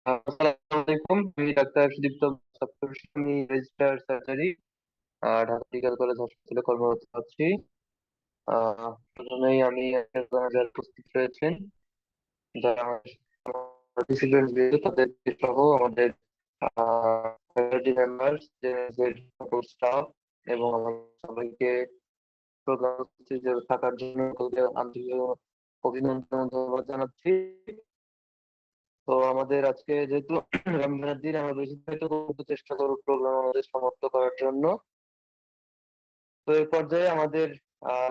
আসসালামু আলাইকুম, আমি ডাক্তার সুদীপ্ত সপ্তর্ষি, আমি registrar surgery Dhaka medical college হাসপাতালে কর্মরত আছি। প্রথমেই আমি যারা উপস্থিত রয়েছেন, যারা পার্টিসিপেন্ট রয়েছে তাদেরকে সহ আমাদের ফ্যাকাল্টি মেম্বার, সকল স্টাফ এবং আমাদের সবাইকে প্রোগ্রাম থাকার জন্য সকলকে আন্তরিক অভিনন্দন ও ধন্যবাদ জানাচ্ছি। তো আমাদের আজকে যেহেতু রমজানের দিন, আমরা বেশি করতে চেষ্টা করবো প্রোগ্রাম আমাদের সমাপ্ত করার জন্য। তো এই পর্যায়ে আমাদের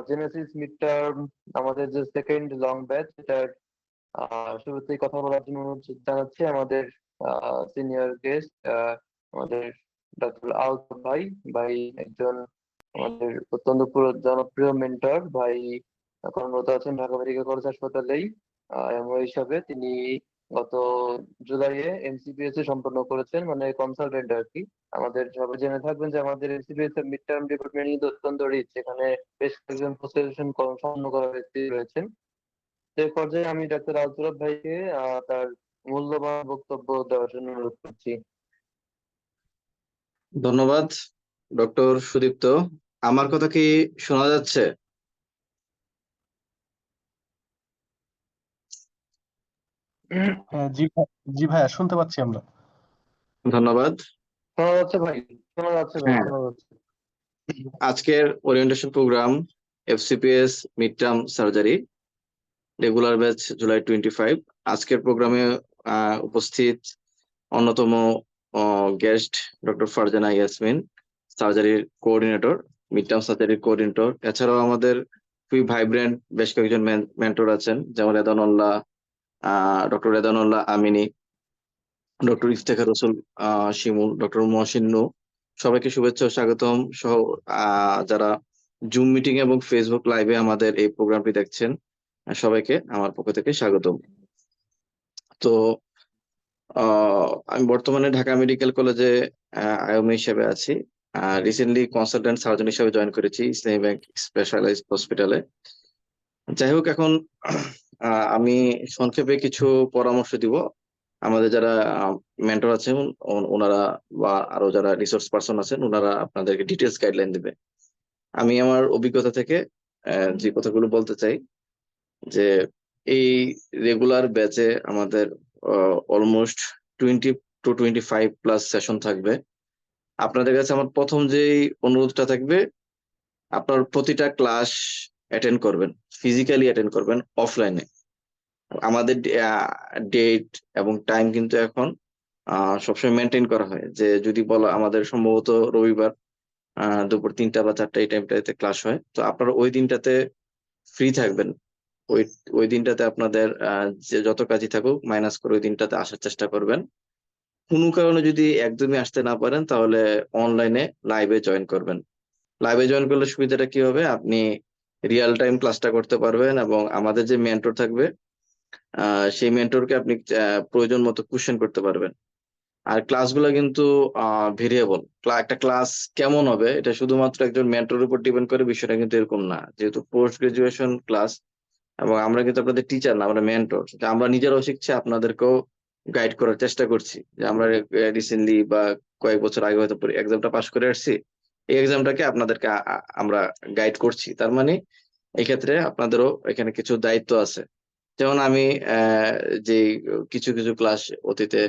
জেনেসিস মিড টার্ম, আমাদের যে সেকেন্ড লং ব্যাচ, সেটার শুরুতেই কথা বলার জন্য অনুরোধ জানাচ্ছি আমাদের সিনিয়র গেস্ট, আমাদের ডক্টর আলতাফ ভাই। ভাই একজন আমাদের অত্যন্ত জনপ্রিয় মেন্টর। ভাই কর্মরত আছেন ঢাকা মেডিকেল কলেজ হাসপাতালেই এমও হিসাবে। তিনি গত জুলাইয়ে এমসিপিএস এ সম্পন্ন করেছেন, মানে কনসালটেন্ট আর কি। আমাদের সবাই জেনে থাকবেন যে আমাদের এমসিপিএস এর মিড টার্ম রিক্রুটমেন্ট কিন্তু অত্যন্ত রিচ, এখানে বেশ কয়েকজন পোস্ট গ্রাজুয়েশন সম্পন্ন করা ব্যক্তি রয়েছেন। এই পর্যায়ে আমি ডাক্তার আলতুরাব ভাইকে তার মূল্যবান বক্তব্য দেওয়ার জন্য অনুরোধ করছি। ধন্যবাদ ডক্টর সুদীপ্ত। আমার কথা কি শোনা যাচ্ছে? হ্যাঁ, জি ভাইয়া, শুনতে পাচ্ছি আমরা। ধন্যবাদ। শোনা যাচ্ছে ভাই? শোনা যাচ্ছে ভাই, হ্যাঁ, শোনা যাচ্ছে। আজকের orientation program FCPS mid term surgery regular batch July 25। আজকের প্রোগ্রামে উপস্থিত অন্যতম গেস্ট ডক্টর ফারজানা ইয়াসমিন, সার্জারির কোঅর্ডিনেটর, মিড টার্ম সার্জারির কোঅর্ডিনেটর। এছাড়াও আমাদের খুবই ভাইব্রেন্ট বেশ কয়েকজন মেন্টর আছেন, যেমন রেদানুল্লাহ, ডক্টর রেদানুল্লাহ আমিনী, ডক্টর ইফতেখার রসুল শিমুল, ডক্টর মহসিন নূর। সবাইকে শুভেচ্ছা ও স্বাগতম সহ যারা জুম মিটিং এবং ফেসবুক লাইভে আমাদের এই প্রোগ্রামটি দেখছেন, সবাইকে আমার পক্ষ থেকে স্বাগতম। তো আমি বর্তমানে ঢাকা মেডিকেল কলেজে আইএমএ হিসেবে আছি। রিসেন্টলি কনসালটেন্ট সার্জন হিসেবে জয়েন করেছি ইসলামী ব্যাংক স্পেশালাইজড হসপিটালে। যাই হোক, এখন আমি সংক্ষেপে কিছু পরামর্শ দিব। আমাদের যারা মেন্টর আছেন ওনারা বা আরো যারা রিসোর্স পারসন আছেন, ওনারা আপনাদেরকে ডিটেলস গাইডলাইন দিবে। আমি আমার অভিজ্ঞতা থেকে যে কথাগুলো বলতে চাই, যে এই রেগুলার ব্যাচে আমাদের অলমোস্ট 20 to 25+ সেশন থাকবে। আপনাদের কাছে আমার প্রথম যেই অনুরোধটা থাকবে, আপনার প্রতিটা ক্লাস অ্যাটেন্ড করবেন, ফিজিক্যালি অ্যাটেন্ড করবেন, অফলাইনে। আমাদের ডেট এবং টাইম কিন্তু এখন সবসময় মেনটেন করা হয়, যে যদি বলা আমাদের সম্ভবত রবিবার দুপুর 3টা বা 4টা এই টাইমটাতে ক্লাস হয়, তো আপনারা ওই দিনটাতে ফ্রি থাকবেন। ওই ওই দিনটাতে আপনাদের যে যত কাজই থাকুক মাইনাস করে ওই দিনটাতে আসার চেষ্টা করবেন। কোনো কারণে যদি একদমই আসতে না পারেন, তাহলে অনলাইনে লাইভে জয়েন করবেন। লাইভে জয়েন করলে সুবিধাটা কি হবে, আপনি রিয়েল টাইম ক্লাসটা করতে পারবেন এবং আমাদের যে মেন্টর থাকবে সেই মেন্টরকে আপনি প্রয়োজন মতো কোশ্চেন করতে পারবেন। আর ক্লাসগুলো কিন্তু ভেরিয়েবল। একটা ক্লাস কেমন হবে এটা শুধুমাত্র একজন মেন্টরের উপর ডিপেন্ড করে, বিষয়টা কিন্তু এরকম না। যেহেতু পোস্ট গ্রাজুয়েশন ক্লাস এবং আমরা কিন্তু আপনাদের টিচার না, আমরা মেন্টর। আমরা নিজেরাও শিখছি, আপনাদেরকেও গাইড করার চেষ্টা করছি। যে আমরা রিসেন্টলি বা কয়েক বছর আগে হয়তো এক্সামটা পাস করে আসছি, এই এক্সামটাকে আপনাদেরকে আমরা গাইড করছি। তার মানে এই ক্ষেত্রে আপনাদেরও এখানে কিছু দায়িত্ব আছে। যেমন আমি যে কিছু কিছু ক্লাস অতীতে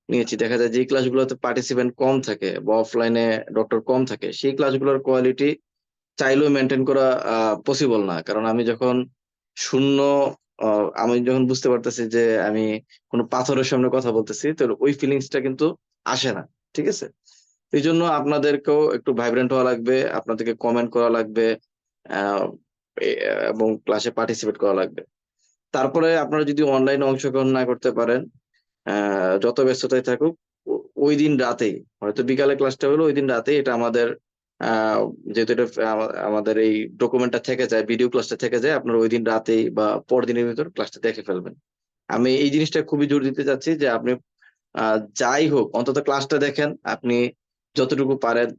নিয়েছি, দেখা যায় যে ক্লাসগুলোতে পার্টিসিপেন্ট কম থাকে বা অফলাইনে ডক্টর কম থাকে, সেই ক্লাসগুলোর কোয়ালিটি চাইলেও মেনটেন করা পসিবল না। কারণ আমি যখন শূন্য আমি যখন বুঝতে পারতেছি যে আমি কোনো পাথরের সামনে কথা বলতেছি, তো ওই ফিলিংসটা কিন্তু আসে না। ঠিক আছে, এই জন্য আপনাদেরকেও একটু ভাইব্রেন্ট হওয়া লাগবে, আপনাদেরকে কমেন্ট করা লাগবে, আহ এবং ক্লাসে পার্টিসিপেট করা লাগবে। তারপরে আপনারা যদি অনলাইনে অংশগ্রহণ না করতে পারেন, যত ব্যস্ততায় থাকুক, ওই দিন রাতেই, হয়তো বিকালে ক্লাসটা হলো, ওই দিন রাতেই এটা আমাদের যেহেতু এটা আমাদের এই ডকুমেন্টটা থেকে যায়, ভিডিও ক্লাসটা থেকে যায়, আপনার ওই দিন রাতেই বা পরদিনের ভিতর ক্লাসটা দেখে ফেলবেন। আমি এই জিনিসটা খুবই জোর দিতে চাচ্ছি যে আপনি যাই হোক অন্তত ক্লাসটা দেখেন, আপনি যতটুকু পারেন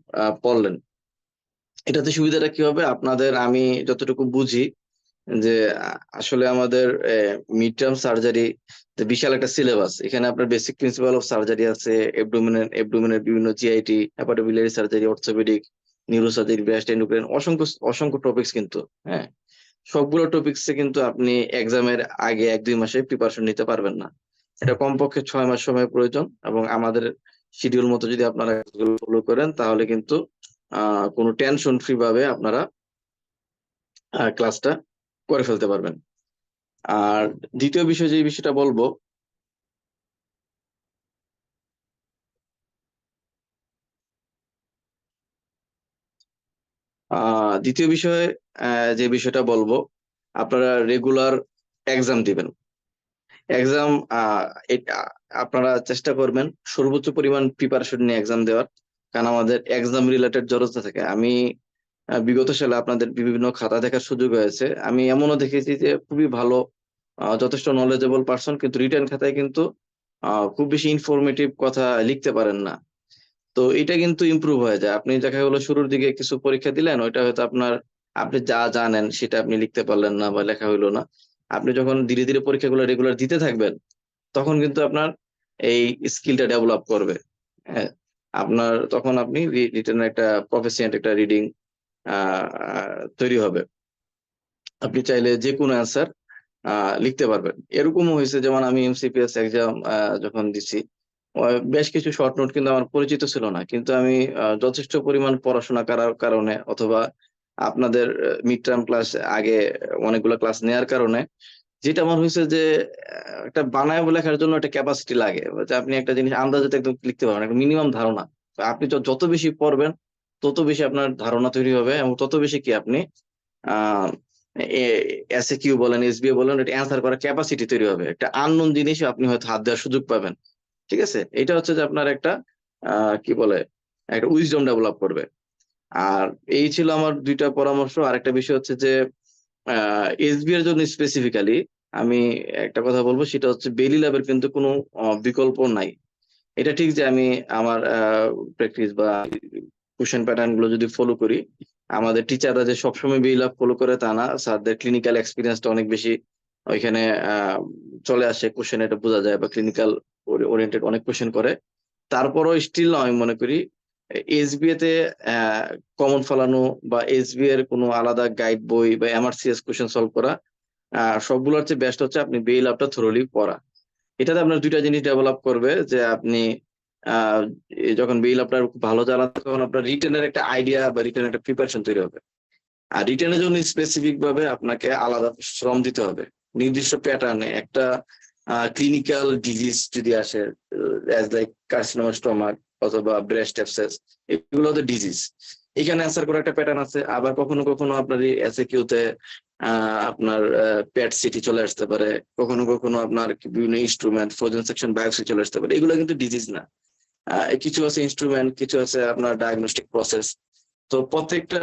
পড়লেন। এটাতে সুবিধাটা কি হবে, আপনাদের আমি যতটুকু বুঝি যে আসলে আমাদের মিড টার্ম সার্জারি বিশাল একটা সিলেবাস। এখানে আপনার বেসিক প্রিন্সিপাল অফ সার্জারি আছে, এবডোমিনের বিভিন্ন GIT, hepatobiliary surgery, orthopaedic, neurosurgery, breast, endocrine, অসংখ্য অসংখ্য টপিকস কিন্তু। হ্যাঁ, সবগুলো টপিকসে কিন্তু আপনি এক্সামের আগে 1-2 মাসে প্রিপারেশন নিতে পারবেন না। এটা কমপক্ষে 6 মাস সময় প্রয়োজন, এবং আমাদের শিডিউল মতো যদি আপনারা ফলো করেন তাহলে কিন্তু কোনো টেনশন ফ্রি ভাবে আপনারা ক্লাসটা করে ফেলতে পারবেন। আর দ্বিতীয় বিষয়, যে বিষয়টা বলবো, দ্বিতীয় বিষয়ে যে বিষয়টা বলবো, আপনারা রেগুলার এক্সাম দিবেন। এক্সাম আপনারা চেষ্টা করবেন সর্বোচ্চ পরিমাণ প্রিপারেশন নিয়ে এক্সাম দেওয়ার, কারণ আমাদের এক্সাম রিলেটেড জড়তা থাকে। আমি বিগত সালে আপনাদের বিভিন্ন খাতা দেখার সুযোগ হয়েছে, আমি এমনও দেখেছি যে খুবই ভালো, যথেষ্ট নলেজেবল পার্সন, কিন্তু রিটার্ন খাতায় কিন্তু খুব বেশি ইনফরমেটিভ কথা লিখতে পারেন না। তো এটা কিন্তু ইমপ্রুভ হয়ে যায়। আপনি দেখা গেলো শুরুর দিকে কিছু পরীক্ষা দিলেন, ওইটা হয়তো আপনি যা জানেন সেটা আপনি লিখতে পারলেন না বা লেখা হইলো না। আপনি যখন ধীরে ধীরে পরীক্ষাগুলো রেগুলার দিতে থাকবেন, তখন কিন্তু আপনার এই স্কিলটা ডেভেলপ করবে। হ্যাঁ, আপনার তখন আপনি রিটেন একটা প্রফিসিয়েন্ট একটা রিডিং তৈরি হবে। আপনি চাইলে যে কোনো অ্যান্সার লিখতে পারবেন। এরকমও হয়েছে, যেমন আমি এমসিপিএস এক্সাম যখন দিছি, বেশ কিছু শর্ট নোট কিন্তু আমার পরিচিত ছিল না, কিন্তু আমি যথেষ্ট পরিমাণ পড়াশোনা করার কারণে, অথবা আপনাদের মিড টার্ম ক্লাস আগে অনেকগুলো ক্লাস নেওয়ার কারণে, যেটা আমার হয়েছে যে একটা বানায় লেখার জন্য একটা ক্যাপাসিটি লাগে, যে আপনি একটা জিনিস আন্দাজে তো একদম লিখতে পারবেন, একটা মিনিমাম ধারণা। তো আপনি যত বেশি পড়বেন, তত বেশি আপনার ধারণা তৈরি হবে, এবং তত বেশি কি আপনি আহ এসএ কিউ বলেন, এসবিএ বলেন, এটা অ্যান্সার করার ক্যাপাসিটি তৈরি হবে। একটা আননোন জিনিস আপনি হয়তো হাত দেওয়ার সুযোগ পাবেন। ঠিক আছে, এটা হচ্ছে যে আপনার একটা কি বলে, একটা উইজডম ডেভেলপ করবে। আর এই ছিল আমার দুইটা পরামর্শ। আরেকটা বিষয় হচ্ছে যে এসবি এর জন্য স্পেসিফিক্যালি আমি একটা কথা বলবো, সেটা হচ্ছে বেলি ল্যাবের কিন্তু কোনো বিকল্প নাই। এটা ঠিক যে আমি আমার প্র্যাকটিস বা কোশ্চেন প্যাটার্ন গুলো যদি ফলো করি, আমাদের টিচাররা যে সবসময় বেলি ল্যাব ফলো করে তা না, স্যারদের ক্লিনিক্যাল এক্সপিরিয়েন্সটা অনেক বেশি ওইখানে চলে আসে, কোশ্চেন এটা বোঝা যায়, বা ক্লিনিক্যাল ওরিয়েন্টেড অনেক কোশ্চেন করে। তারপরও স্টিল আমি মনে করি এসবিএ তে কমন ফলানো বা এসবিএ এর কোনো আলাদা গাইড বই বা এমআরসিএস কোশ্চেন সলভ করা, সবগুলোর চেয়ে বেস্ট হচ্ছে আপনি বেল ল্যাবটা থ্রোলি পড়া। এটাতে আপনার দুইটা জিনিস ডেভেলপ করবে, যে আপনি আহ যখন বেল ল্যাবটা খুব ভালো চালান, তখন আপনার রিটেনের একটা আইডিয়া বা রিটেনের একটা প্রিপারেশন তৈরি হবে। আর রিটেনের জন্য স্পেসিফিক ভাবে আপনাকে আলাদা শ্রম দিতে হবে, নির্দিষ্ট প্যাটার্নে। একটা ক্লিনিক্যাল ডিজিজ যদি আসে, অ্যাজ লাইক কার্সিনোমা স্টোমাক অথবা ব্রেস্ট অ্যাবসেস, এগুলো তো ডিজিজ, এখানে অ্যান্সার করার একটা প্যাটার্ন আছে। আবার কখনো কখনো আপনার এসএকিউতে আপনার পেট সিটি চলে আসতে পারে, কখনো কখনো আপনার বিভিন্ন ইনস্ট্রুমেন্ট, ফ্রোজেন সেকশন বায়োপসি চলে আসতে পারে। এগুলো কিন্তু ডিজিজ না। কিছু আছে ইনস্ট্রুমেন্ট, কিছু আছে আপনার ডায়াগনস্টিক প্রসেস। তো প্রত্যেকটা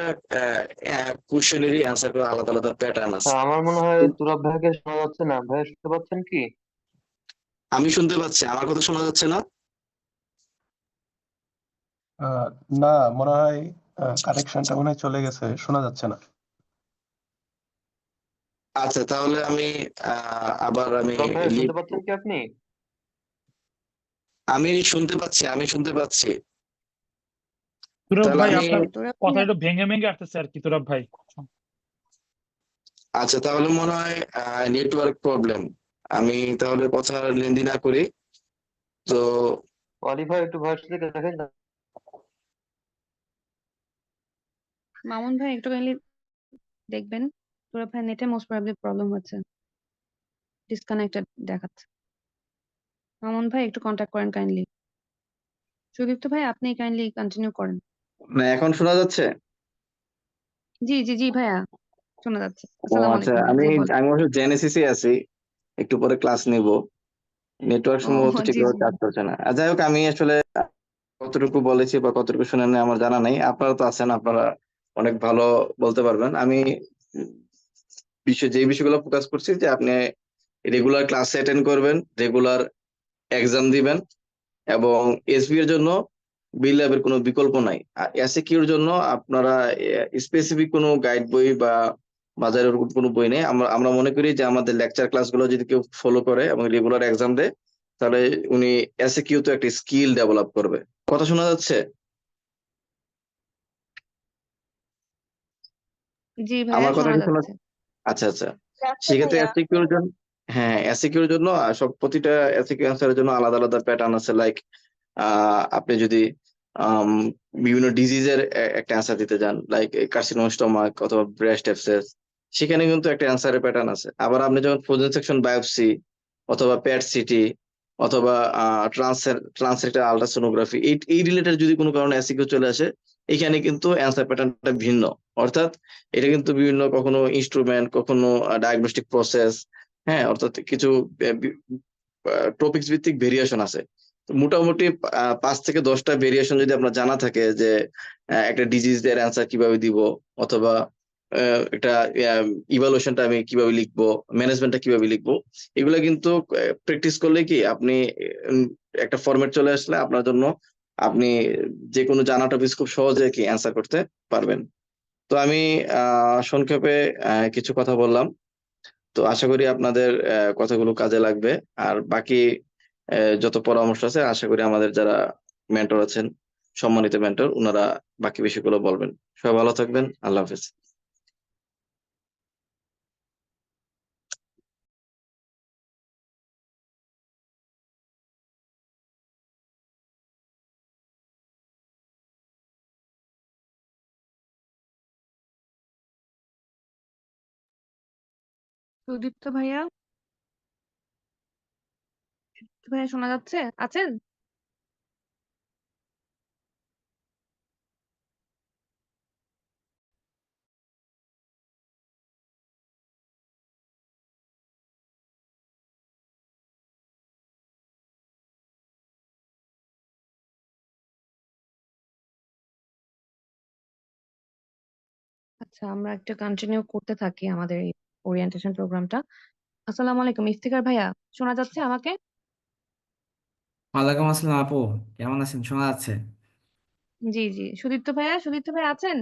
কোশ্চেনেরই অ্যান্সার করা আলাদা আলাদা প্যাটার্ন আছে। আমার মনে হয় তুরাব ভাইকে শোনা যাচ্ছে না। ভাই শুনতে পাচ্ছেন কি? আমি শুনতে পাচ্ছি, আমার কথা শোনা যাচ্ছে না? আহ, না, মনে হয় কানেকশনটা মনে হয় চলে গেছে, শোনা যাচ্ছে না। আচ্ছা, তাহলে আমি আবার তুরাব ভাই লিভ। শুনতে পাচ্ছেন কি আপনি? আমি শুনতে পাচ্ছি। তুরাব তাহলে ভাই আমি আপনার তোরা কথা একটু ভেঙে ভেঙে আসতেছে আর কি, তুরাব ভাই। আচ্ছা, তাহলে মনে হয় নেটওয়ার্ক প্রবলেম। আমি তাহলে কথা লেন্দি না করি। তো ওয়ালি ভাই একটু ভয়েস থেকে দেখেন না। মামুন ভাই একটু কাইন্ডলি দেখবেন, তোরা ভাই নেটে মোস্ট প্রবাবলি প্রবলেম হচ্ছে, ডিসকানেক্টেড দেখাচ্ছে। মামুন ভাই একটু কন্ট্যাক্ট করেন কাইন্ডলি। সুদীপ্ত ভাই আপনি কাইন্ডলি কন্টিনিউ করেন। না, এখন শোনা যাচ্ছে? জি জি জি ভাইয়া, শোনা যাচ্ছে। ও আসসালামু আচ্ছা, আলাইকুম ভাইয়া, আমি জি বলেন। আমি অবশ্য জেনেসিসে আছি, একটু পরে ক্লাস নিব। নেটওয়ার্ক ও সম্ভবত জি ঠিকভাবে জি কাজ করছে না। যাই হোক, আমি আসলে কতটুকু বলেছি বা কতটুকু শুনেন নাই আমার জানা নাই। আপনারা তো আছেন, আপনারা অনেক ভালো বলতে পারবেন। আমি উম, যে বিষয়গুলো ফোকাস করছি, যে আপনি রেগুলার ক্লাস অ্যাটেন্ড করবেন, রেগুলার এক্সাম দিবেন, এবং এসবি এর জন্য বিল ল্যাবের কোনো বিকল্প নাই। আর এসএকিউর জন্য আপনারা স্পেসিফিক কোনো গাইড বই বা বাজারে ওরকম কোনো বই নেই। আমরা আমরা মনে করি যে আমাদের লেকচার ক্লাসগুলো যদি কেউ ফলো করে এবং রেগুলার এক্সাম দেয়, তাহলে উনি এসএকিউ তো একটা স্কিল ডেভেলপ করবে। কথা শোনা যাচ্ছে? জি ভাইয়া, আমার কথা শোনা কি শোনা? যাচ্ছে। আচ্ছা আচ্ছা। যাচ্ছে সেক্ষেত্রে ভাইয়া। এসিকিউর জন্য, হ্যাঁ এসিকিউর জন্য সব প্রতিটা এসিকিউ অ্যান্সারের জন্য আলাদা আলাদা প্যাটার্ন আছে। লাইক আপনি যদি আম, বিভিন্ন ডিজিজের একটা অ্যান্সার দিতে যান, লাইক কার্সিনোমা স্টোমাক অথবা ব্রেস্ট অ্যাবসেস, সেখানে কিন্তু একটা অ্যান্সারের প্যাটার্ন আছে। আবার আপনি যখন ফ্রোজেন সেকশন বায়োপসি অথবা প্যাট সিটি অথবা ট্রান্সরেক্টাল আলট্রাসোনোগ্রাফি, এই এই রিলেটেড যদি কোনো কারণে এসিকিউ চলে আসে, এখানে কিন্তু অ্যান্সার প্যাটার্নটা ভিন্ন। অর্থাৎ এটা কিন্তু বিভিন্ন, কখনো ইনস্ট্রুমেন্ট, কখনো ডায়াগনস্টিক প্রসেস, হ্যাঁ, অর্থাৎ কিছু টপিকস ভিত্তিক ভেরিয়েশন আছে। তো মোটামুটি 5 থেকে 10টা ভেরিয়েশন যদি আপনার জানা থাকে যে একটা ডিজিজ এর অ্যান্সার কিভাবে দিব, অথবা একটা ইভালুয়েশনটা আমি কিভাবে লিখবো, ম্যানেজমেন্টটা কিভাবে লিখবো, এগুলা কিন্তু প্র্যাকটিস করলে কি আপনি উম, একটা ফরম্যাট চলে আসলে আপনার জন্য আপনি যে কোনো জানা টপিক খুব সহজে কি অ্যান্সার করতে পারবেন। তো আমি সংক্ষেপে কিছু কথা বললাম। তো আশা করি আপনাদের কথাগুলো কাজে লাগবে। আর বাকি যত পরামর্শ আছে আশা করি আমাদের যারা মেন্টর আছেন, সম্মানিত মেন্টর, ওনারা বাকি বিষয়গুলো বলবেন। সবাই ভালো থাকবেন। আল্লাহ হাফেজ। সুদীপ্ত ভাইয়া, ভাইয়া শোনা যাচ্ছে? আছেন? আচ্ছা, আমরা একটা কন্টিনিউ করতে থাকি আমাদের এই ওরিয়েন্টেশন প্রোগ্রামটা। আসসালামু আলাইকুম ইফতিকার ভাইয়া, শোনা যাচ্ছে আমাকে? ওয়ালাইকুম আসসালাম আপু, কেমন আছেন? শোনা যাচ্ছে? জি জি, সুদীপ্ত ভাইয়া, সুদীপ্ত ভাইয়া আছেন?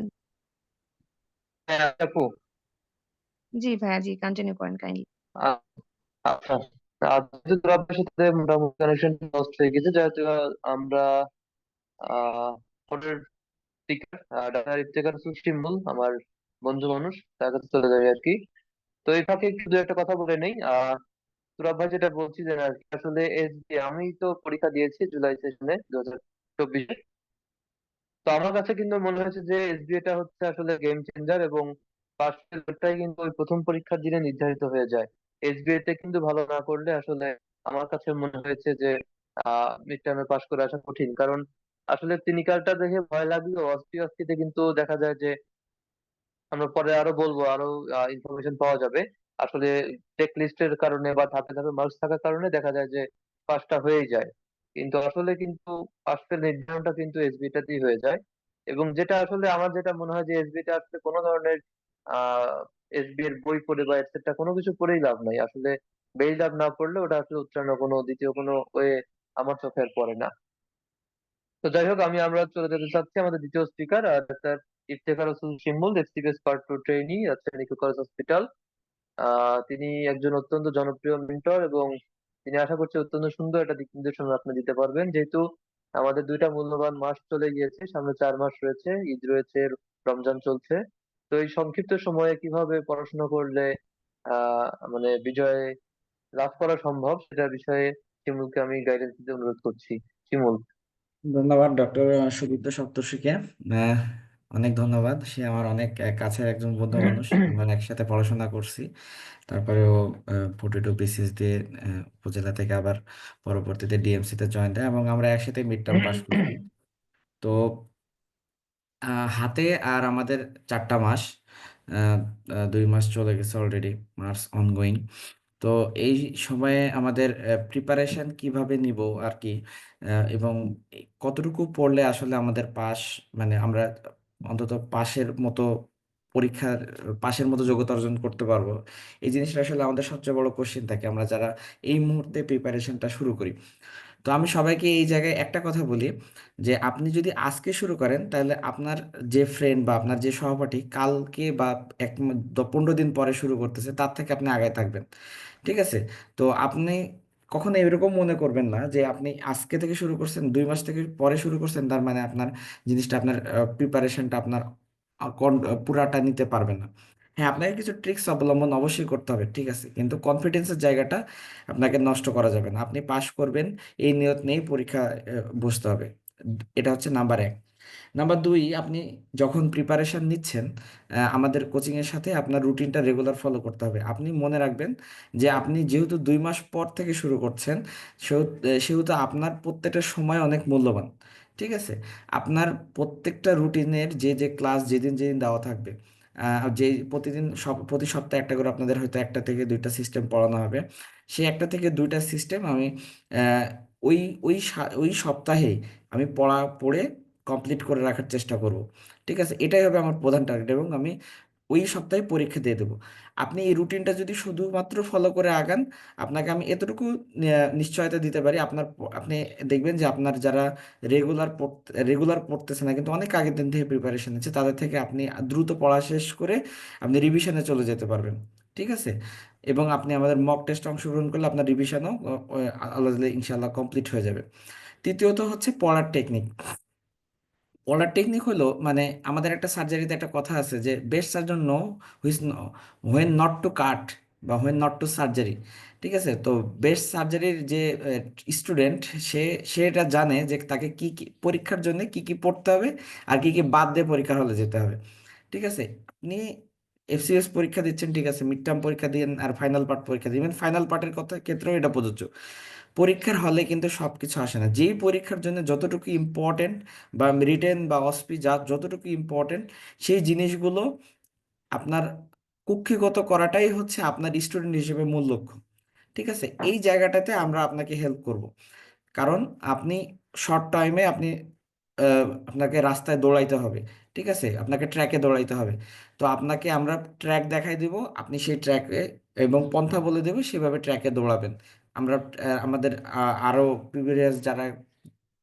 হ্যাঁ আপু। জি ভাইয়া, জি কন্টিনিউ করেন কাইন্ডলি। আ- আচ্ছা, যেহেতু তোর সাথে মোটামুটি কানেকশন লস্ট হয়ে গেছে, যেহেতু আমরা পরের স্পিকার ডাক্তার ইফতেখার শিমুল আমার বন্ধু মানুষ, তার কাছে চলে যাবে আর কি। তো এই ফাঁকে একটু দু একটা কথা বলে নেই। তুরাব ভাই যেটা বলছিলেন আর কি, আসলে এসবি আমি তো পরীক্ষা দিয়েছি জুলাই সেশনে 2024। তো আমার কাছে কিন্তু মনে হয়েছে যে এসবিএটা হচ্ছে আসলে গেম চেঞ্জার, এবং পাস ফেলটাই কিন্তু ওই প্রথম পরীক্ষার দিনে নির্ধারিত হয়ে যায়। এসবিএ তে কিন্তু ভালো না করলে আসলে আমার কাছে মনে হয়েছে যে মিড টার্মে পাস করে আসা কঠিন। কারণ আসলে ক্লিনিক্যালটা দেখে ভয় লাগলেও অস্তি অস্তিতে কিন্তু দেখা যায় যে, আমরা পরে আরো বলবো, আরো ইনফরমেশন পাওয়া যাবে। আসলে চেক লিস্টের কারণে বা ধাপে ধাপে মার্কস থাকার কারণে দেখা যায় যে পাসটা হয়েই যায়। কিন্তু আসলে কিন্তু পাস ফেল নির্ধারণটা কিন্তু এসবিটাতেই হয়ে যায়। এবং যেটা আসলে আমার যেটা মনে হয় যে এসবিটা আসলে কোনো ধরনের আহ এসবি এর বই পড়ে বা এটসেট্রা কোনো কিছু পড়েই লাভ নাই আসলে। বেইল আপ না পড়লে ওটা আসলে উচ্চারণ কোনো দ্বিতীয় কোনো ওয়ে আমার চোখে আর পড়ে না। তো যাই হোক, আমরা চলে যেতে চাচ্ছি আমাদের দ্বিতীয় speaker, doctor Iftekhar Hossain Shimul, FCPS part 2 trainee, ট্রেনিকি কলেজ হসপিটাল। তিনি একজন অত্যন্ত জনপ্রিয় মেন্টর, এবং তিনি আশা করছি অত্যন্ত সুন্দর একটা দিক নির্দেশনা আপনি দিতে পারবেন। যেহেতু আমাদের দুইটা মূল্যবান মাস চলে গিয়েছে, সামনে 4 মাস রয়েছে, ঈদ রয়েছে, রমজান চলছে। তো এই সংক্ষিপ্ত সময়ে কিভাবে পড়াশোনা করলে মানে বিজয় লাভ করা সম্ভব, সেটার বিষয়ে শিমুলকে আমি গাইডেন্স দিতে অনুরোধ করছি। শিমুল। ধন্যবাদ ডক্টর সুদীপ্ত সপ্তর্ষিকে। আহ, অনেক ধন্যবাদ। সে আমার অনেক কাছের একজন বন্ধু মানুষ, আমরা একসাথে পড়াশোনা করছি। তারপরেও 42 বিসিএস দিয়ে উপজেলা থেকে আবার পরবর্তীতে ডিএমসি তে জয়েন দেয় এবং আমরা একসাথে মিড টার্ম পাস করছি। তো হাতে আর আমাদের 4টা মাস, আহ, 2 মাস চলে গেছে অলরেডি, মার্চ অনগোয়িং। তো এই সময়ে আমাদের প্রিপারেশন কিভাবে নিব আর কি, এবং কতটুকু পড়লে আসলে আমাদের পাস, মানে আমরা অন্তত পাশের মতো পরীক্ষার পাশের মতো যোগ্যতা অর্জন করতে পারবো, এই জিনিসটা আসলে আমাদের সবচেয়ে বড় কোশ্চেন থাকে আমরা যারা এই মুহূর্তে প্রিপারেশনটা শুরু করি। তো আমি সবাইকে এই জায়গায় একটা কথা বলি যে আপনি যদি আজকে শুরু করেন তাহলে আপনার যে ফ্রেন্ড বা আপনার যে সহপাঠী কালকে বা 15 দিন পরে শুরু করতেছে তার থেকে আপনি আগায় থাকবেন। ঠিক আছে? তো আপনি কখনো এরকম মনে করবেন না যে আপনি আজকে থেকে শুরু করছেন, 2 মাস থেকে পরে শুরু করছেন, তার মানে আপনার জিনিসটা, আপনার প্রিপারেশনটা আপনার পুরাটা নিতে পারবেন না। হ্যাঁ, আপনাকে কিছু ট্রিক্স অবলম্বন অবশ্যই করতে হবে, ঠিক আছে, কিন্তু কনফিডেন্সের জায়গাটা আপনাকে নষ্ট করা যাবে না। আপনি পাশ করবেন এই নিয়ত নিয়েই পরীক্ষা বসতে হবে। এটা হচ্ছে নাম্বার 1। নাম্বার 2, আপনি যখন প্রিপারেশন নিচ্ছেন আমাদের কোচিং এর সাথে আপনার রুটিনটা রেগুলার ফলো করতে হবে। আপনি মনে রাখবেন যে আপনি যেহেতু 2 মাস পর থেকে শুরু করছেন, সেহেতু আপনার প্রত্যেকটা সময় অনেক মূল্যবান। ঠিক আছে? আপনার প্রত্যেকটা রুটিনের যে যে ক্লাস যেদিন যেদিন দেওয়া থাকবে, যে প্রতিদিন প্রতি সপ্তাহে একটা করে আপনাদের হয়তো 1 থেকে 2টা সিস্টেম পড়ানো হবে, সেই 1 থেকে 2টা সিস্টেম আমি আহ, ওই ওই সপ্তাহে আমি পড়ে কমপ্লিট করে রাখার চেষ্টা করব। ঠিক আছে? এটাই হবে আমার প্রধান টার্গেট, এবং আমি ওই সপ্তাহে পরীক্ষা দিয়ে দেবো। আপনি এই রুটিনটা যদি শুধুমাত্র ফলো করে আগান, আপনাকে আমি এতটুকু নিশ্চয়তা দিতে পারি, আপনি দেখবেন যে আপনার যারা রেগুলার পড়তেছে না কিন্তু অনেক আগের দিন থেকে প্রিপারেশন নিচ্ছে, তাদের থেকে আপনি দ্রুত পড়া শেষ করে আপনি রিভিশনে চলে যেতে পারবেন। ঠিক আছে? এবং আপনি আমাদের মক টেস্টে অংশগ্রহণ করলে আপনার রিভিশনও আল্লাহ দিলে ইনশাল্লাহ কমপ্লিট হয়ে যাবে। তৃতীয়ত হচ্ছে পড়ার টেকনিক। পলার টেকনিক হলো, মানে আমাদের একটা সার্জারিতে একটা কথা আছে যে best surgeon knows when not to cut বা হোয়েন নট টু সার্জারি। ঠিক আছে? তো বেস্ট সার্জারির যে স্টুডেন্ট, সে সে এটা জানে যে তাকে কি কি পরীক্ষার জন্য কি কি পড়তে হবে আর কি কি বাদ দিয়ে পরীক্ষার হলে যেতে হবে। ঠিক আছে? আপনি এফসিএস পরীক্ষা দিচ্ছেন, ঠিক আছে, মিড টার্ম পরীক্ষা দিন আর ফাইনাল পার্ট পরীক্ষা দিবেন, ফাইনাল পার্টের কথা ক্ষেত্রেও এটা প্রযোজ্য। পরীক্ষার হলে কিন্তু সবকিছু আসে না। যেই পরীক্ষার জন্য যতটুকু ইম্পর্টেন্ট বা রিটেন বা অসপি যা যতটুকু ইম্পর্টেন্ট, সেই জিনিসগুলো আপনার কুক্ষিগত করাটাই হচ্ছে আপনার স্টুডেন্ট হিসেবে মূল লক্ষ্য। ঠিক আছে? এই জায়গাটাতে আমরা আপনাকে হেল্প করব, কারণ আপনি শর্ট টাইমে আপনাকে রাস্তায় দৌড়াইতে হবে। ঠিক আছে? আপনাকে ট্র্যাকে দৌড়াইতে হবে। তো আপনাকে আমরা ট্র্যাক দেখাই দিব, আপনি সেই ট্র্যাকে এবং পন্থা বলে দেবো, সেভাবে ট্র্যাকে দৌড়াবেন। আমরা আমাদের আরো প্রিভিয়াস যারা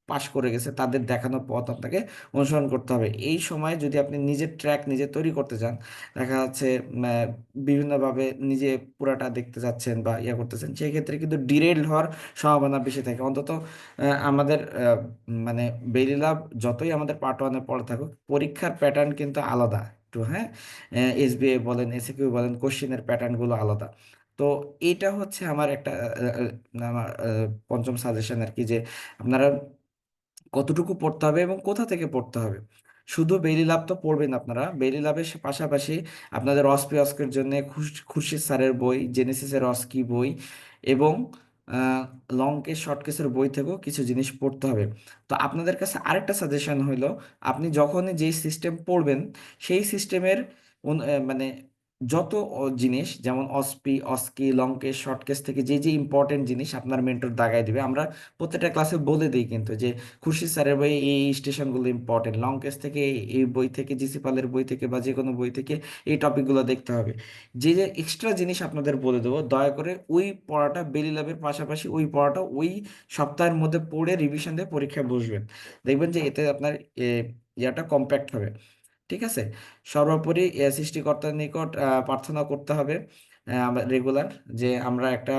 পাশ করে গেছে তাদের দেখানো পথ আপনাকে অনুসরণ করতে হবে। এই সময় যদি আপনি নিজের ট্র্যাক নিজে তৈরি করতে চান, দেখা যাচ্ছে বিভিন্নভাবে নিজে পুরাটা দেখতে যাচ্ছেন বা ইয়া করতেছেন, সেই ক্ষেত্রে কিন্তু ডিরেইলড হওয়ার সম্ভাবনা বেশি থাকে। অন্তত আমাদের মানে বেরি লাভ যতই আমাদের পার্ট 1-এ পড়া থাকুক, পরীক্ষার প্যাটার্ন কিন্তু আলাদা একটু। হ্যাঁ, এসবিআই বলেন, এসিকিউ বলেন, কোশ্চেনের প্যাটার্নগুলো আলাদা। তো এটা হচ্ছে আমার একটা আমার পঞ্চম সাজেশন আর কি, যে আপনারা কতটুকু পড়তে হবে এবং কোথা থেকে পড়তে হবে। শুধু বেইলি লাভ তো পড়বেন আপনারা, বেইলি লাভের পাশাপাশি আপনাদের অস্পি অস্কের জন্য খুরশিদ স্যারের বই, জেনেসিসের অস্কি বই এবং লং কেস শর্ট কেসের বই থেকেও কিছু জিনিস পড়তে হবে। তো আপনাদের কাছে আরেকটা সাজেশন হইলো, আপনি যখনই যেই সিস্টেম পড়বেন সেই সিস্টেমের মানে যত জিনিস, যেমন অসপি অস্কি লং কেস শর্ট কেস থেকে যে যে ইম্পর্টেন্ট জিনিস আপনার মেন্টর দাগায় দিবে, আমরা প্রত্যেকটা ক্লাসে বলে দিই কিন্তু যে খুরশিদ স্যারের বই এই স্টেশনগুলো ইম্পর্টেন্ট, লং কেস থেকে এই বই থেকে, জিসি পালের বই থেকে বা যে কোনো বই থেকে এই টপিকগুলো দেখতে হবে। যে যে এক্সট্রা জিনিস আপনাদের বলে দেবো, দয়া করে ওই পড়াটা বেলি ল্যাবের পাশাপাশি ওই পড়াটা ওই সপ্তাহের মধ্যে পড়ে রিভিশন দিয়ে পরীক্ষায় বসবেন। দেখবেন যে এতে আপনার ইয়াটা কম্প্যাক্ট হবে। ঠিক আছে? সর্বোপরি সৃষ্টিকর্তার নিকট প্রার্থনা করতে হবে রেগুলার, যে আমরা একটা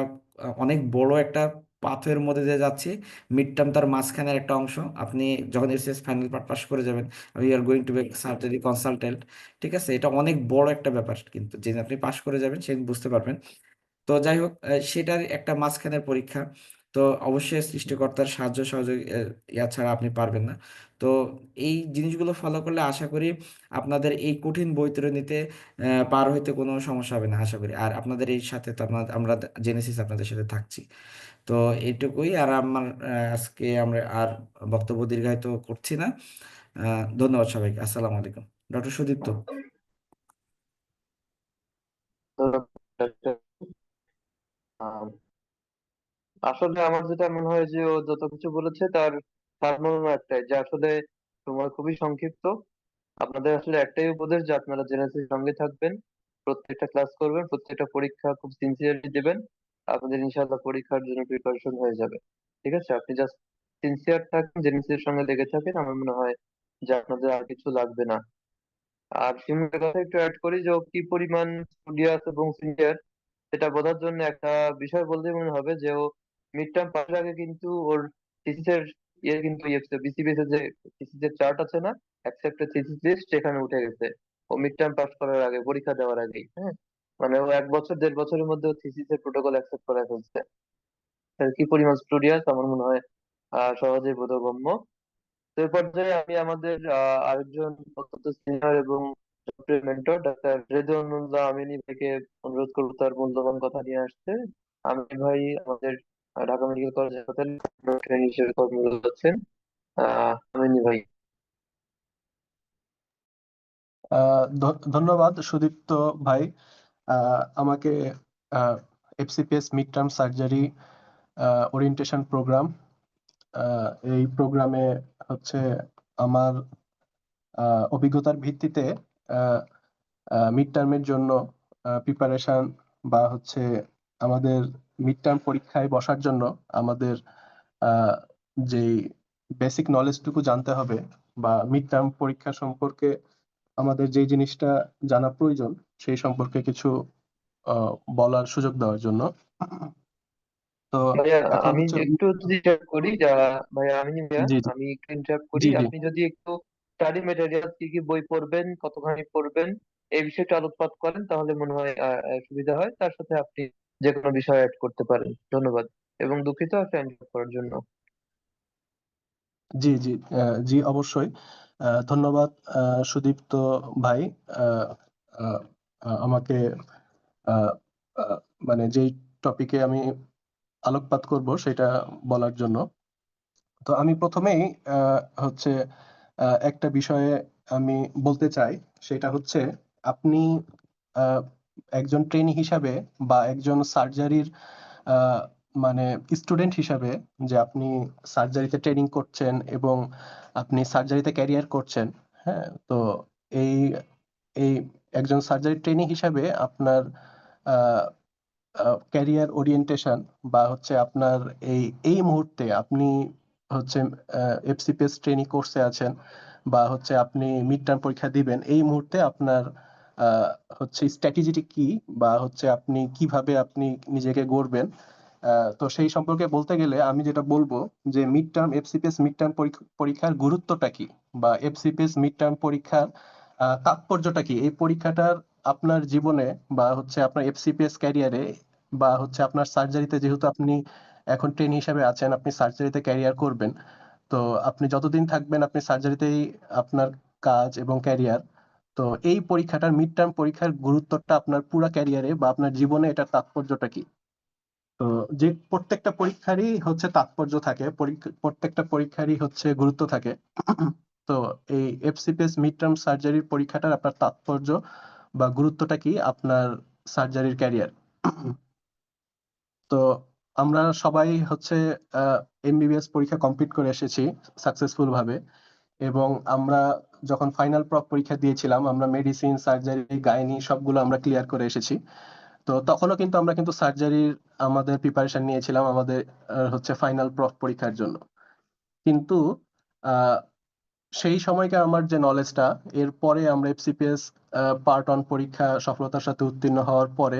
অনেক বড় একটা পাথের মধ্যে দিয়ে যাচ্ছি। মিড টার্ম তার মাঝখানের একটা অংশ। আপনি যখন এসএস ফাইনাল পার্ট পাস করে যাবেন, you are going to be surgery consultant. ঠিক আছে? এটা অনেক বড় একটা ব্যাপার, কিন্তু যেদিন আপনি পাস করে যাবেন সেদিন বুঝতে পারবেন। তো যাই হোক, সেটার একটা মাঝখানের পরীক্ষা। তো অবশ্যই সৃষ্টিকর্তার সাহায্য সহযোগ ইয়া ছাড়া আপনি পারবেন না। তো এই জিনিসগুলো ফলো করলে আশা করি আপনাদের এই কঠিন বৈতরণীতে পার হইতে কোনো সমস্যা হবে না আশা করি। আর আপনাদের এই সাথে তো আমরা জেনেসিস আপনাদের সাথে থাকছি। তো এইটুকুই। আর আমার আজকে আমরা আর বক্তব্য দীর্ঘায়িত করছি না। ধন্যবাদ সবাইকে। আসসালামু আলাইকুম। ডক্টর সুদীপ্ত। আহ, আসলে আমার যেটা মনে হয় যে ও যত কিছু বলেছে তার সারমর্ম একটাই, যে আসলে সময় খুবই সংক্ষিপ্ত। আপনাদের আসলে একটাই উপদেশ যে আপনারা জেনেসিস সঙ্গে থাকবেন, প্রত্যেকটা ক্লাস করবেন, প্রত্যেকটা পরীক্ষা খুব সিনসিয়ারলি দেবেন। আপনাদের ইনশাআল্লাহ পরীক্ষার জন্য প্রিপারেশন হয়ে যাবে। ঠিক আছে, আপনি জাস্ট সিনসিয়ার থাকেন, জেনেসিসের সঙ্গে লেগে থাকেন, আমার মনে হয় যে আপনাদের আর কিছু লাগবে না। আর সিমুলের কথা একটু অ্যাড করি যে ও কি পরিমাণ স্টুডিয়াস এবং সিনিয়র, সেটা বোঝার জন্য একটা বিষয় বলতে মনে হবে যে ও মিড টার্ম পাসের আগে কিন্তু ওর থিসিসের কিন্তু বিসিবিএস এর যে থিসিসের চার্ট আছে না, অ্যাকসেপ্টেড থিসিস লিস্ট, সেখানে উঠে গেছে ও মিড টার্ম পাস করার আগে, পরীক্ষা দেওয়ার আগেই। হ্যাঁ, মানে ও 1 বছর 1.5 বছরের মধ্যে থিসিসের প্রোটোকল অ্যাকসেপ্ট করে ফেলছে। তার কি পরিমাণ স্টুডিয়াস আমার মনে হয় সহজেই বোধগম্য। তো এই পর্যায়ে আমি আমাদের আরেকজন অত্যন্ত সিনিয়র এবং মেন্টর ডাক্তার রেদওয়ানুল্লাহ আমিনী ভাইকে অনুরোধ করবো তার মূল্যবান কথা নিয়ে আসতে। আমিন ভাই আমাদের ঢাকা মেডিকেল কলেজ হাসপাতালে ট্রেনি হিসেবে কর্মরত আছেন। আমিনী ভাই। ধন্যবাদ সুদীপ্ত ভাই, আমাকে FCPS mid term surgery orientation program, এই প্রোগ্রামে হচ্ছে আমার অভিজ্ঞতার ভিত্তিতে মিড টার্মের জন্য প্রিপারেশন বা হচ্ছে আমাদের মিড টার্ম পরীক্ষায় বসার জন্য আমাদের যেই বেসিক নলেজটুকু জানতে হবে বা মিড টার্ম পরীক্ষা সম্পর্কে আমাদের যেই জিনিসটা জানা প্রয়োজন সেই সম্পর্কে কিছু বলার সুযোগ দেওয়ার জন্য। তো ভাইয়া এখন আমি হচ্ছে একটু যদি ইন্টারাপ্ট করি, ভাইয়া আমিনী ভাইয়া, জি জি আমি একটু ইন্টারাপ্ট করি, জি জি আপনি যদি একটু স্টাডি মেটেরিয়াল কি কি বই পড়বেন, কতখানি পড়বেন, এই বিষয়টা আলোকপাত করেন, তাহলে মনে হয় সুবিধা হয়। তার সাথে আপনি যে কোনো বিষয় অ্যাড করতে পারেন। ধন্যবাদ এবং দুঃখিত একটা ইন্টারাপ্ট করার জন্য। জি জি জি অবশ্যই। ধন্যবাদ সুদীপ্ত ভাই, আহ, আহ, আমাকে আহ, আহ, মানে যেই টপিকে আমি আলোকপাত করব সেটা বলার জন্য। তো আমি প্রথমেই হচ্ছে একটা বিষয়ে আমি বলতে চাই, সেটা হচ্ছে আপনি আহ, একজন ট্রেনি হিসাবে বা একজন সার্জারির মানে স্টুডেন্ট হিসাবে, যে আপনি সার্জারিতে ট্রেনিং করছেন এবং আপনি সার্জারিতে ক্যারিয়ার করছেন। হ্যাঁ, তো এই এই একজন সার্জারি ট্রেনি হিসাবে আপনার ক্যারিয়ার ওরিয়েন্টেশন বা হচ্ছে আপনার এই এই মুহূর্তে আপনি হচ্ছে এফসিপিএস ট্রেনিং কোর্সে আছেন বা হচ্ছে আপনি মিড টার্ম পরীক্ষা দিবেন, এই মুহূর্তে আপনার আহ, হচ্ছে স্ট্র্যাটেজিটি কি বা হচ্ছে আপনি কিভাবে আপনি নিজেকে গড়বেন। তো সেই সম্পর্কে বলতে গেলে আমি যেটা বলবো যে mid term FCPS mid term পরীক্ষার গুরুত্বটা কি বা এফসিপিএস মিড টার্ম পরীক্ষার তাৎপর্যটা কি, এই পরীক্ষাটার আপনার জীবনে বা হচ্ছে আপনার এফসিপিএস ক্যারিয়ারে বা হচ্ছে আপনার সার্জারিতে, যেহেতু আপনি এখন ট্রেনি হিসাবে আছেন, আপনি সার্জারিতে ক্যারিয়ার করবেন, তো আপনি যতদিন থাকবেন আপনি সার্জারিতেই আপনার কাজ এবং ক্যারিয়ার। তো এই পরীক্ষাটার মিড টার্ম পরীক্ষার গুরুত্বটা আপনার পুরো ক্যারিয়ারে বা আপনার জীবনে এটার তাৎপর্যটা কি। তো যে প্রত্যেকটা পরীক্ষারই হচ্ছে তাৎপর্য থাকে, প্রত্যেকটা পরীক্ষারই হচ্ছে গুরুত্ব থাকে। তো এই এফসিপিএস মিড টার্ম সার্জারির পরীক্ষাটার আপনার তাৎপর্য বা গুরুত্বটা কি আপনার সার্জারির ক্যারিয়ার। তো আমরা সবাই হচ্ছে এমবিবিএস পরীক্ষা কমপ্লিট করে এসেছি সাকসেসফুল ভাবে, এবং আমরা যখন ফাইনাল পরীক্ষা দিয়েছিলাম আমরা মেডিসিন, সার্জারি, গাইনি সবগুলো আমরা ক্লিয়ার করে এসেছি। তো তখনও কিন্তু আমরা কিন্তু সার্জারির আমাদের প্রিপারেশন নিয়েছিলাম আমাদের হচ্ছে ফাইনাল পরীক্ষার জন্য। কিন্তু আহ, সেই সময়কার আমার যে নলেজটা, এরপরে আমরা এফসিপিএস পার্ট 1 পরীক্ষা সফলতার সাথে উত্তীর্ণ হওয়ার পরে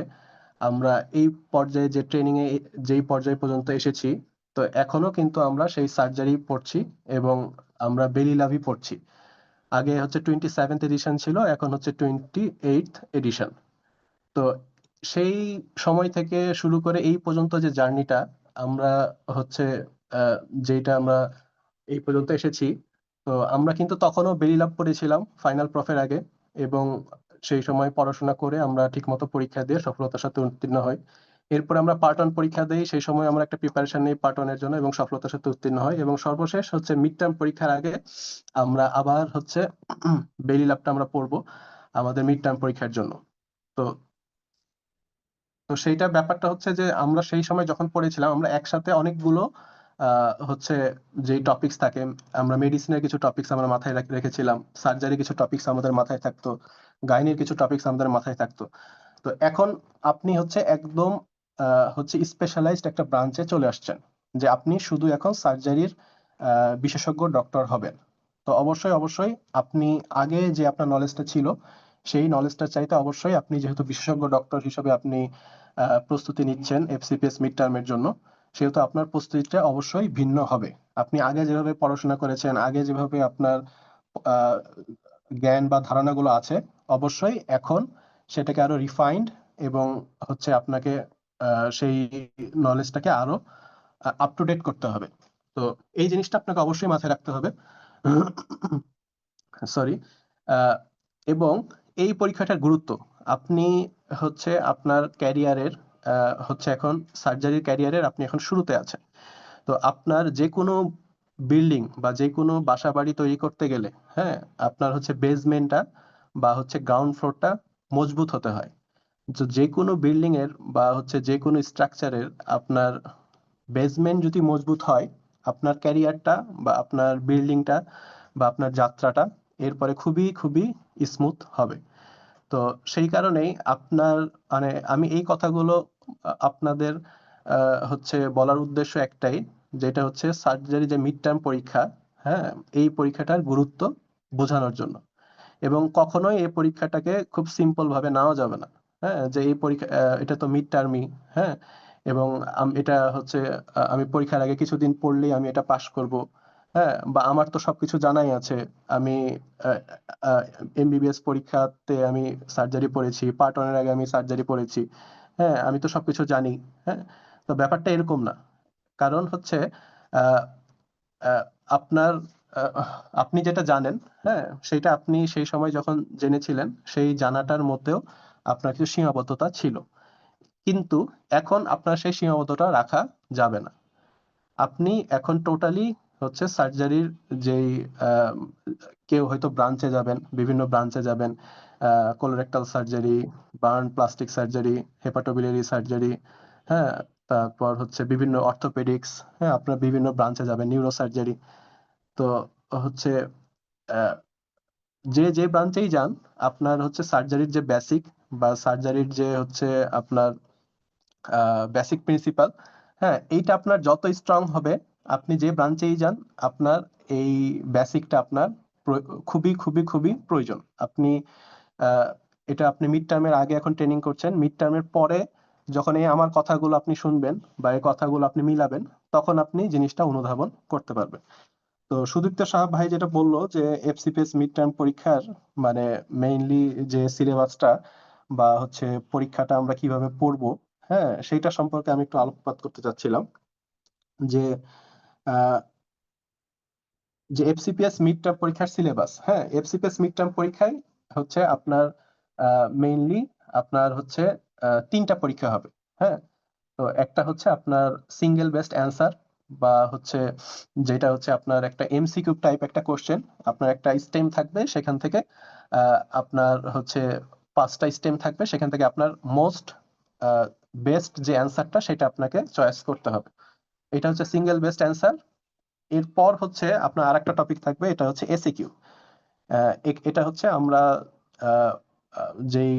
আমরা এই পর্যায়ে যে ট্রেনিং এ যেই পর্যায়ে পর্যন্ত এসেছি, তো এখনো কিন্তু আমরা সেই সার্জারি পড়ছি এবং আমরা বেলি লাভই পড়ছি। আগে হচ্ছে 27th এডিশন ছিল, এখন হচ্ছে 28th এডিশন। তো সেই সময় থেকে শুরু করে এই পর্যন্ত যে জার্নিটা আমরা হচ্ছে আহ, যেটা আমরা এই পর্যন্ত এসেছি, তো আমরা কিন্তু তখনও বেলি লাভ করেছিলাম ফাইনাল প্রফের আগে, এবং সেই সময় পড়াশোনা করে আমরা ঠিকমতো পরীক্ষা দিয়ে সফলতার সাথে উত্তীর্ণ হই। এরপর আমরা পার্ট 1 পরীক্ষা দিই, সেই সময় আমরা একটা প্রিপারেশন নিই পার্ট 1 এর জন্য এবং সফলতার সাথে উত্তীর্ণ হই, এবং সর্বশেষ হচ্ছে মিড টার্ম পরীক্ষার আগে আমরা আবার হচ্ছে বেলি লাভটা আমরা পড়বো আমাদের মিড টার্ম পরীক্ষার জন্য। তো তো সেইটা ব্যাপারটা হচ্ছে যে আমরা সেই সময় যখন পড়েছিলাম আমরা একসাথে অনেকগুলো হচ্ছে যে টপিকস থাকে, আমরা মেডিসিনের কিছু টপিকস আমরা মাথায় রেখেছিলাম, সার্জারি কিছু টপিকস আমাদের মাথায় থাকতো, গাইনির কিছু টপিকস আমাদের মাথায় থাকতো। তো এখন আপনি হচ্ছে একদম হচ্ছে স্পেশালাইজড একটা ব্রাঞ্চে চলে আসছেন, যে আপনি শুধু এখন সার্জারির বিশেষজ্ঞ ডক্টর হবেন। তো অবশ্যই আপনি আগে যে আপনার নলেজটা ছিল সেই নলেজটা চাইতে অবশ্যই আপনি যেহেতু বিশেষজ্ঞ ডক্টর হিসেবে আপনি প্রস্তুতি নিচ্ছেন এফসিপিএস মিড টার্মের জন্য, সেহেতু আপনার প্রস্তুতিটা অবশ্যই ভিন্ন হবে। আপনি আগে যেভাবে পড়াশোনা করেছেন, আগে যেভাবে আপনার আহ, জ্ঞান বা ধারণাগুলো আছে, অবশ্যই এখন সেটাকে আরো রিফাইন্ড এবং হচ্ছে আপনাকে সেই নলেজটাকে আরো আপ টু ডেট করতে হবে। তো এই জিনিসটা আপনাকে অবশ্যই মাথায় রাখতে হবে। সরি। এবং এই পরীক্ষাটার গুরুত্ব, আপনি হচ্ছে আপনার ক্যারিয়ারের হচ্ছে এখন সার্জারির ক্যারিয়ারের আপনি এখন শুরুতে আছেন। তো আপনার যে কোনো বিল্ডিং বা যে কোনো বাসা বাড়ি তৈরি করতে গেলে, হ্যাঁ, আপনার হচ্ছে বেসমেন্টটা বা হচ্ছে গ্রাউন্ড ফ্লোরটা মজবুত হতে হয়। তো যে কোনো বিল্ডিং এর বা হচ্ছে যে কোনো স্ট্রাকচারের আপনার বেসমেন্ট যদি মজবুত হয়, আপনার ক্যারিয়ারটা বা আপনার বিল্ডিংটা বা আপনার যাত্রাটা এরপরে খুবই খুবই স্মুথ হবে। তো সেই কারণেই আপনার মানে আমি এই কথাগুলো আপনাদের হচ্ছে বলার উদ্দেশ্য একটাই, যেটা হচ্ছে সার্জারি যে মিড টার্ম পরীক্ষা, হ্যাঁ, এই পরীক্ষাটার গুরুত্ব বোঝানোর জন্য। এবং কখনোই এই পরীক্ষাটাকে খুব সিম্পল ভাবে নেওয়া যাবে না। হ্যাঁ, যে এই পরীক্ষা এটা তো মিড টার্মই, হ্যাঁ, এবং এটা হচ্ছে আমি পরীক্ষার আগে কিছুদিন পড়লেই আমি এটা পাশ করব, হ্যাঁ, বা আমার তো সবকিছু জানাই আছে, আমি এমবিবিএস পরীক্ষাতে আমি সার্জারি পড়েছি, পার্ট 1 এর আগে আমি সার্জারি পড়েছি, হ্যাঁ, আমি তো সবকিছু জানি। হ্যাঁ, তো ব্যাপারটা এরকম না। কারণ হচ্ছে আহ, আহ, আপনার আহ, আপনি যেটা জানেন, হ্যাঁ, সেটা আপনি সেই সময় যখন জেনেছিলেন সেই জানাটার মধ্যেও আপনার কিছু সীমাবদ্ধতা ছিল, কিন্তু এখন আপনার সেই সীমাবদ্ধতা রাখা যাবে না। আপনি এখন টোটালি হচ্ছে সার্জারির যেই আহ, কেউ হয়তো ব্রাঞ্চে যাবেন, বিভিন্ন ব্রাঞ্চে যাবেন, colorectal surgery, burn plastic surgery, hepatobiliary surgery, হ্যাঁ, তারপর হচ্ছে বিভিন্ন অর্থোপেডিক্স, হ্যাঁ, আপনার বিভিন্ন ব্রাঞ্চে যাবেন, নিউরো সার্জারি। তো হচ্ছে আহ, যে যে ব্রাঞ্চেই যান, আপনার হচ্ছে সার্জারির যে বেসিক বা সার্জারির যে হচ্ছে আপনার বেসিক প্রিন্সিপাল, হ্যাঁ, এইটা আপনার যত স্ট্রং হবে, আপনি যে ব্রাঞ্চেই যান, আপনার এই বেসিকটা আপনার খুবই খুবই খুবই প্রয়োজন। আপনি আহ, এটা আপনি মিড টার্মের আগে এখন ট্রেনিং করছেন, মিড টার্মের পরে যখন এই আমার কথাগুলো আপনি শুনবেন বা এই কথাগুলো আপনি মিলাবেন, তখন আপনি জিনিসটা অনুধাবন করতে পারবেন। তো সুদীপ্ত সাহা ভাই যেটা বললো যে এফসিপিএস মিড টার্ম পরীক্ষার মানে মেইনলি যে সিলেবাসটা বা হচ্ছে পরীক্ষাটা আমরা কিভাবে পড়বো, হ্যাঁ, সেইটা সম্পর্কে আমি একটু আলোকপাত করতে চাচ্ছিলাম। যে আহ, যে এফসিপিএস মিড টার্ম পরীক্ষার সিলেবাস, হ্যাঁ, এফসিপিএস মিড টার্ম পরীক্ষায় হচ্ছে আপনার মেইনলি আপনার হচ্ছে 3টা পরীক্ষা হবে। হ্যাঁ, তো একটা হচ্ছে আপনার সিঙ্গেল বেস্ট অ্যান্সার বা হচ্ছে যেটা হচ্ছে আপনার একটা এমসিকিউ টাইপ একটা কোশ্চেন, আপনার একটা স্টেম থাকবে, সেখান থেকে আপনার হচ্ছে 5টা স্টেম থাকবে, সেখান থেকে আপনার মোস্ট বেস্ট যে অ্যান্সারটা সেটা আপনাকে চয়েস করতে হবে। এটা হচ্ছে সিঙ্গেল বেস্ট অ্যান্সার। এরপর হচ্ছে আপনার আরেকটা টপিক থাকবে, এটা হচ্ছে এসিকিউ। এটা হচ্ছে আমরা যেই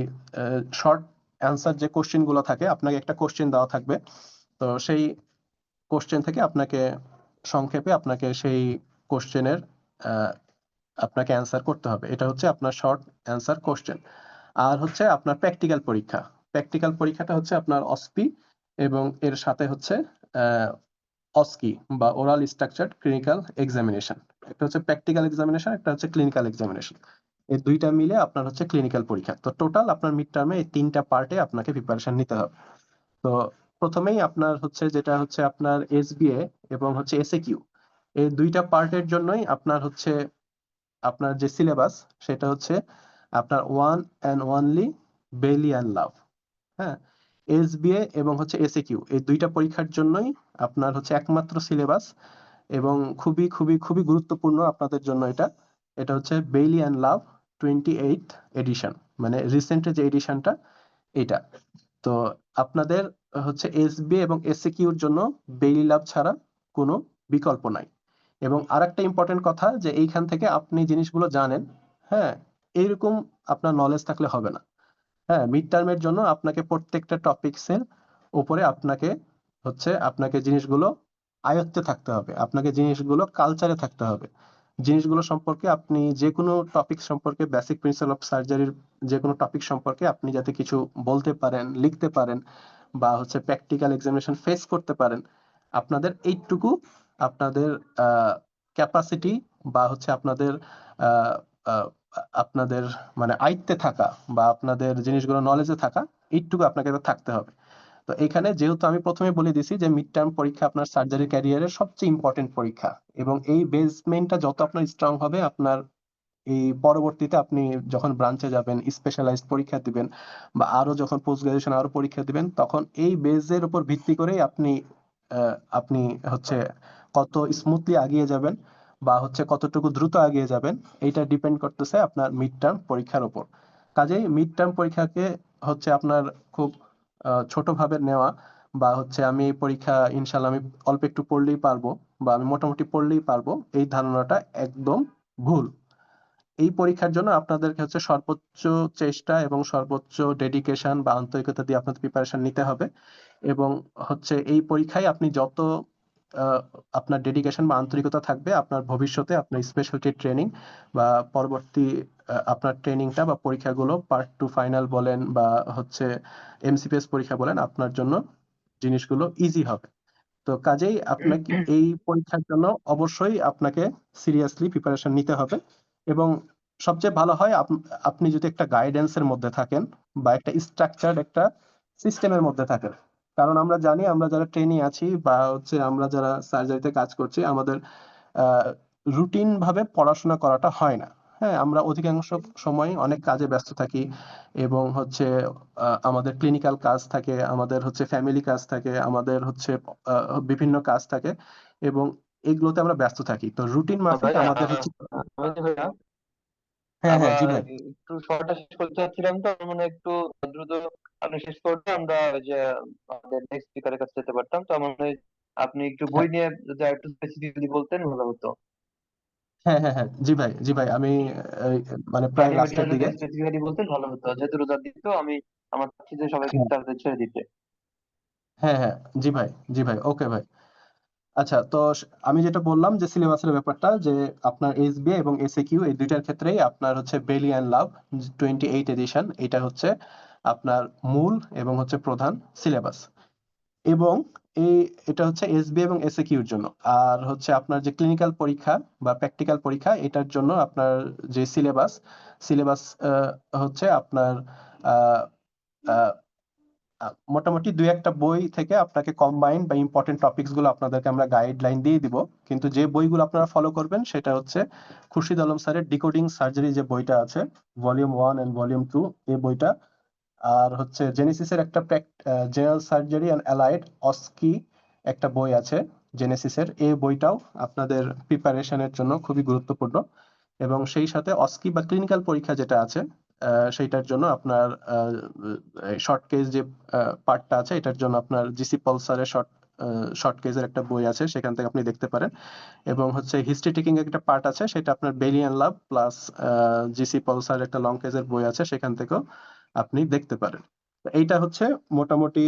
শর্ট অ্যান্সার যে কোশ্চেন গুলো থাকে, আপনাকে একটা কোশ্চেন দেওয়া থাকবে, তো সেই কোশ্চেন থেকে আপনাকে সংক্ষেপে আপনাকে সেই কোশ্চেনের আপনাকে অ্যান্সার করতে হবে। এটা হচ্ছে আপনার শর্ট অ্যান্সার কোশ্চেন। আর হচ্ছে আপনার প্র্যাকটিক্যাল পরীক্ষা। প্র্যাকটিক্যাল পরীক্ষাটা হচ্ছে আপনার অসপি এবং এর সাথে হচ্ছে অস্কি বা ওরাল স্ট্রাকচার্ড ক্লিনিক্যাল এক্সামিনেশন। একটা হচ্ছে প্র্যাকটিক্যাল এক্সামিনেশন, একটা হচ্ছে ক্লিনিক্যাল এক্সামিনেশন। এই দুইটা মিলে আপনার হচ্ছে ক্লিনিক্যাল পরীক্ষা। তো টোটাল আপনার মিড টার্মে এই 3টা পার্টে আপনাকে প্রিপারেশন নিতে হবে। তো প্রথমেই আপনার হচ্ছে যেটা হচ্ছে আপনার এসবিএ এবং হচ্ছে এসএকিউ, এই 2টা পার্টের জন্যই আপনার হচ্ছে আপনার যে সিলেবাস সেটা হচ্ছে আপনার one and only Bailey and লাভ। হ্যাঁ, এসবিএ এবং হচ্ছে এসএকিউ এই 2টা পরীক্ষার জন্যই আপনার হচ্ছে একমাত্র সিলেবাস, এবং খুবই খুবই খুবই গুরুত্বপূর্ণ আপনাদের জন্য এটা। এটা হচ্ছে Bailey and Love 28th edition, মানে রিসেন্ট যে এডিশনটা এটা। তো আপনাদের হচ্ছে এসবি এবং এসএকিউর জন্য বেইলি লাভ ছাড়া কোনো বিকল্প নাই। এবং আরেকটা ইম্পর্টেন্ট কথা, যে এইখান থেকে আপনি জিনিসগুলো জানেন, হ্যাঁ, এইরকম আপনার নলেজ থাকলে হবে না। হ্যাঁ, মিড টার্মের জন্য আপনাকে প্রত্যেকটা টপিকসের উপরে আপনাকে জিনিসগুলো আয়ত্তে থাকতে হবে, আপনাকে জিনিসগুলো কালচারে থাকতে হবে। জিনিসগুলো সম্পর্কে আপনি যে কোনো টপিক সম্পর্কে, বেসিক প্রিন্সিপাল অফ সার্জারির যে কোনো টপিক সম্পর্কে আপনি যাতে কিছু বলতে পারেন, লিখতে পারেন, বা প্র্যাকটিক্যাল এক্সামিনেশন ফেস করতে পারেন, আপনাদের এইটুকু আপনাদের ক্যাপাসিটি বা আপনাদের আহ, আহ, আপনাদের মানে আয়ত্তে থাকা বা আপনাদের জিনিসগুলো নলেজে থাকা, এইটুকু আপনাকে থাকতে হবে। তো এখানে যেহেতু আমি প্রথমে বলে দিছি যে মিড টার্ম পরীক্ষা আপনার সার্জারি ক্যারিয়ারের সবচেয়ে ইম্পর্টেন্ট পরীক্ষা, এবং এই বেসমেন্টটা যত আপনার স্ট্রং হবে, আপনার এই পরবর্তীতে আপনি যখন ব্রাঞ্চে যাবেন, স্পেশালাইজড পরীক্ষা দিবেন, বা আরো যখন পোস্ট গ্রাজুয়েশন আরো পরীক্ষা দিবেন, তখন এই বেসের উপর ভিত্তি করেই আপনি হচ্ছে কত স্মুথলি আগিয়ে যাবেন বা কতটুকু দ্রুত আগিয়ে যাবেন, এইটা ডিপেন্ড করতেছে আপনার মিড টার্ম পরীক্ষার উপর। কাজেই মিড টার্ম পরীক্ষাকে আপনার খুব ছোটভাবে নেওয়া, বা আমি এই পরীক্ষা ইনশাল্লাহ আমি অল্প একটু পড়লেই পারবো, বা আমি মোটামুটি পড়লেই পারবো, এই ধারণাটা একদম ভুল। এই পরীক্ষার জন্য আপনাদেরকে সর্বোচ্চ চেষ্টা এবং সর্বোচ্চ ডেডিকেশন বা আন্তরিকতা দিয়ে আপনাদের প্রিপারেশন নিতে হবে। এবং এই পরীক্ষায় আপনি যত আহ, আপনার ডেডিকেশন বা আন্তরিকতা থাকবে, আপনার ভবিষ্যতে আপনার স্পেশালিটি ট্রেনিং বা পরবর্তী আপনার ট্রেনিংটা বা পরীক্ষাগুলো পার্ট টু ফাইনাল বলেন বা এমসিপিএস পরীক্ষা বলেন, আপনার জন্য জিনিসগুলো ইজি হবে। তো কাজেই আপনাকে এই পরীক্ষার জন্য অবশ্যই আপনাকে সিরিয়াসলি প্রিপারেশন নিতে হবে। এবং সবচেয়ে ভালো হয় আপনি যদি একটা গাইডেন্সের মধ্যে থাকেন বা একটা স্ট্রাকচার্ড একটা সিস্টেমের মধ্যে থাকেন। কারণ আমরা জানি, আমরা যারা ট্রেনি আছি বা আমরা যারা সার্জারিতে কাজ করছি, আমাদের রুটিন ভাবে পড়াশোনা করাটা হয় না। হ্যাঁ, আমরা অধিকাংশ সময় অনেক কাজে ব্যস্ত থাকি, এবং আমাদের ক্লিনিক্যাল কাজ থাকে, আমাদের ফ্যামিলি কাজ থাকে, আমাদের বিভিন্ন কাজ থাকে, এবং এগুলোতে আমরা ব্যস্ত থাকি। তো রুটিন মাফিক ভাই আমাদের আমি ভাইয়া হ্যাঁ, হ্যাঁ, জি আবার ভাই। একটু শর্টটা শেষ করতে চাচ্ছিলাম, তো আমার মনে হয় একটু দ্রুত আপনি শেষ করতে আমরা ওই যে আমাদের নেক্সট স্পিকারের কাছে যেতে পারতাম। তো আমার মনে হয় আপনি একটু বই হ্যাঁ, নিয়ে যদি একটু স্পেসিফিকলি বলতেন ভালো হতো। হ্যাঁ, হ্যাঁ, হ্যাঁ, জি ভাই, জি ভাই, আমি এই, মানে প্রায় স্টাডি লাস্টের মেটেরিয়াল যদি দিকে। স্পেসিফিকলি বলতেন ভালো হতো, যেহেতু রোজা দিত আমি আমার চাচ্ছি যে সবাইকে হ্যাঁ, তাড়াতাড়ি ছেড়ে দিতে। হ্যাঁ, হ্যাঁ, জি ভাই, জি ভাই, ওকে ভাই। আচ্ছা, তো আমি যেটা বললাম যে সিলেবাসের ব্যাপারটা, যে আপনার এসবিএ এবং এসএকিউ এই দুইটার ক্ষেত্রেই আপনার বেলি অ্যান্ড লাভ 28 এডিশন, এটা আপনার মূল এবং প্রধান সিলেবাস। এবং এই এটা এসবিএ এবং এসএকিউর জন্য। আর আপনার যে ক্লিনিক্যাল পরীক্ষা বা প্র্যাকটিক্যাল পরীক্ষা, এটার জন্য আপনার যে সিলেবাস সিলেবাস আপনার আহ আহ মোটামুটি দুই একটা বই থেকে আপনাকে কম্বাইন্ড বা ইম্পর্টেন্ট টপিকস গুলো আপনাদেরকে আমরা গাইডলাইন দিয়ে দিব। কিন্তু যে বইগুলো আপনারা ফলো করবেন সেটা খুরশিদ আলম স্যারের ডিকোডিং সার্জারি যে বইটা আছে, ভলিউম 1 এন্ড ভলিউম 2, এই বইটা। আর জেনেসিসের একটা জেনারেল সার্জারি অ্যান্ড অ্যালাইড অস্কি একটা বই আছে জেনেসিসের, এই বইটাও আপনাদের প্রিপারেশনের জন্য খুবই গুরুত্বপূর্ণ। এবং সেই সাথে অস্কি বা ক্লিনিক্যাল পরীক্ষা যেটা আছে, সেইটার জন্য আপনার শর্ট কেস যে পার্টটা আছে, এটার জন্য আপনার জিসি পলসারের শর্ট কেসের একটা বই আছে, সেখান থেকে আপনি দেখতে পারেন। এবং হিস্ট্রি টেকিং এর একটা পার্ট আছে, সেটা আপনার বেলিয়ান লাভ প্লাস জিসি পলসার একটা লং কেসের বই আছে, সেখান থেকেও আপনি দেখতে পারেন। তো এইটা মোটামুটি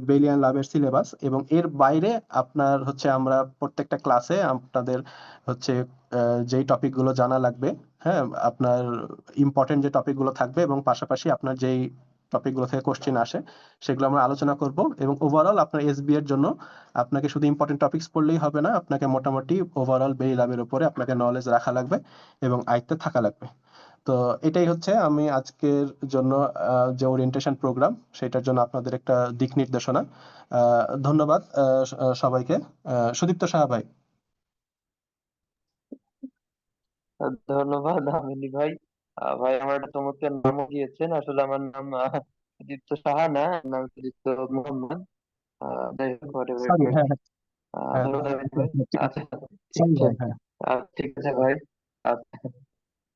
বেলিয়ান লাভের সিলেবাস। এবং এর বাইরে আপনার আমরা প্রত্যেকটা ক্লাসে আপনাদের যেই টপিক গুলো জানা লাগবে, হ্যাঁ, আপনার ইম্পর্টেন্ট যে টপিক গুলো থাকবে এবং পাশাপাশি আপনার যেই টপিক গুলো থেকে কোশ্চেন আসে, সেগুলো আমরা আলোচনা করব। এবং ওভারঅল আপনার এসবি এর জন্য আপনাকে শুধু ইম্পর্টেন্ট টপিকস পড়লেই হবে না, আপনাকে মোটামুটি ওভারঅল বেলি লাভের উপরে আপনাকে নলেজ রাখা লাগবে এবং আয়ত্তে থাকা লাগবে। তো এটাই আমি আজকের জন্য যে ওরিয়েন্টেশন প্রোগ্রাম, সেটার জন্য আপনাদের একটা দিক নির্দেশনা। ধন্যবাদ সবাইকে। সুদীপ্ত সাহা ভাই। ধন্যবাদ আমিনী ভাই। ভাই আমার একটা চমৎকার নামও দিয়েছেন, আসলে আমার নাম সুদীপ্ত সাহা না, আমার নাম সুদীপ্ত মোহাম্মদ। যাই হোক, whatever it সরি, may হ্যাঁ, be। হ্যাঁ, হ্যাঁ, ধন্যবাদ আমিনী ভাই। ঠিক আছে, আচ্ছা, ঠিক সরি আছে। ভাই, হ্যাঁ। ঠিক আছে ভাই। আচ্ছা,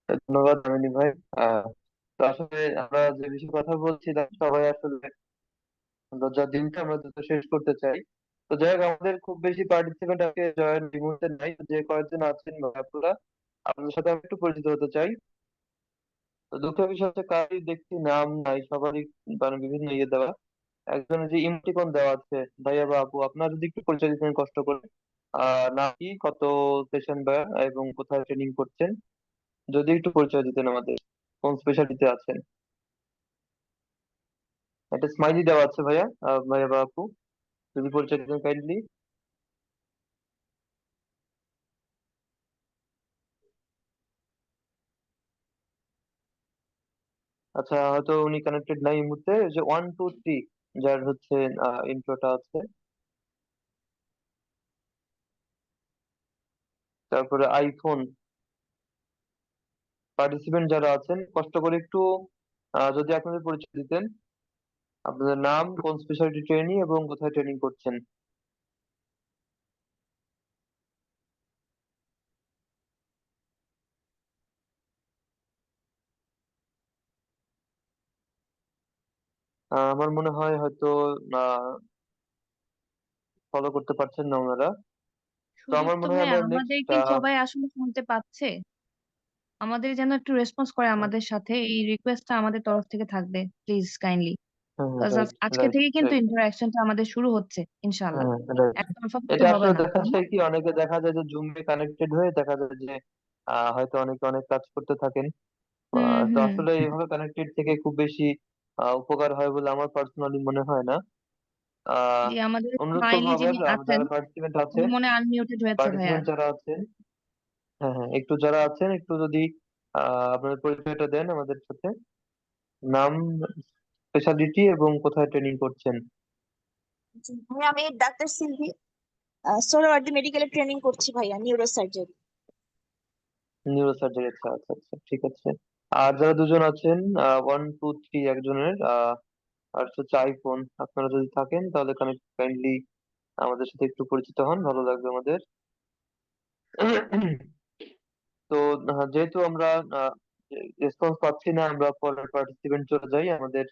ধন্যবাদ আমিনী ভাই। তো আসলে আমরা যে বিষয়ে কথা বলছিলাম, সবাই আসলে রোজার দিনটা আমরা দ্রুত শেষ করতে চাই। তো যাই হোক, আমাদের খুব বেশি পার্টিসিপেন্ট আজকে জয়েন এই মুহূর্তে নাই, যে কয়েকজন আছেন বা আপনারা, আপনাদের সাথে আমি একটু পরিচিত হতে চাই। তো দুঃখের বিষয় হচ্ছে কারোরই দেখছি নাম নাই, সবারই মানে বিভিন্ন ইয়ে দেওয়া। একজন যে ইমোটিকন দেওয়া আছে ভাইয়া বা আপু, আপনারা যদি একটু পরিচয় দিতেন কষ্ট করে। নাম কি, কত সেশন বা এবং কোথায় ট্রেনিং করছেন, যদি একটু পরিচয় দিতেন আমাদের, কোন স্পেশালিতে আছেন। একটা স্মাইলি দেওয়া আছে ভাইয়া, ভাইয়া বা আপু, যদি পরিচয় দিতেন কাইন্ডলি। আচ্ছা, হয়তো উনি কানেক্টেড নাই এই মুহূর্তে। ওই যে 1 2 3 যার হচ্ছে ইন্ট্রোটা আছে, তারপরে আইফোন পার্টিসিপেন্ট যারা আছেন, কষ্ট করে একটু যদি আপনাদের পরিচয় দিতেন, আপনাদের নাম, কোন স্পেশালিটি ট্রেনিং এবং কোথায় ট্রেনিং করছেন। আমার মনে হয় হয়তো ফলো করতে পারছেন না ওনারা। তো আমার সুদীপ্ত মনে হয় ভাই, আমরা আমাদের নেক্সট। কি সবাই আসলে শুনতে পাচ্ছে? আমাদের যেন একটু রেসপন্স করে আমাদের সাথে, এই রিকোয়েস্টটা আমাদের তরফ থেকে থাকবে, প্লিজ কাইন্ডলি। হ্যাঁ, রাইট, আজকে রাইট, থেকে কিন্তু রাইট। ইন্টারাকশনটা আমাদের শুরু হচ্ছে ইনশাআল্লাহ। হ্যাঁ, রাইট। এক কনফার্ম করতে এটা হবে আসলে না, দেখা তাই না? যায় কি, অনেকে দেখা যায় যে জুমে কানেক্টেড হয়ে দেখা যায় যে হয়তো অনেকে অনেক কাজ করতে থাকেন। হুম তো হুম। আসলে এইভাবে কানেক্টেড থেকে খুব বেশি উপকার হয় বলে আমার পার্সোনালি মনে হয় না। আহ জি, আমাদের অনুরোধ করবো স্মাইলি আবার, যিনি আছেন যারা পার্টিসিপেন্ট আছে, উনি মনে আনমিউটেড হয়েছে ভাইয়া। যারা আছেন, হ্যাঁ হ্যাঁ, একটু যারা আছেন একটু যদি আপনাদের পরিচয়টা দেন আমাদের সাথে, নাম, স্পেশালিটি এবং কোথায় ট্রেনিং করছেন। জি, ভাইয়া আমি ডাক্তার সিলভি, সোহরাওয়ার্দী মেডিকেলে ট্রেনিং করছি ভাইয়া, নিউরো সার্জারি। নিউরো সার্জারি, আচ্ছা আচ্ছা আচ্ছা, ঠিক আছে। আর যারা দুজন আছেন, 1 2 3 একজনের, আর হচ্ছে আইফোন, আপনারা যদি থাকেন তাহলে কাইন্ডলি আমাদের সাথে একটু পরিচিত হন, ভালো লাগবে আমাদের। তো যেহেতু আমরা রেসপন্স পাচ্ছি না, আমরা পরের পার্টিসিপেন্ট চলে যাই। আমাদের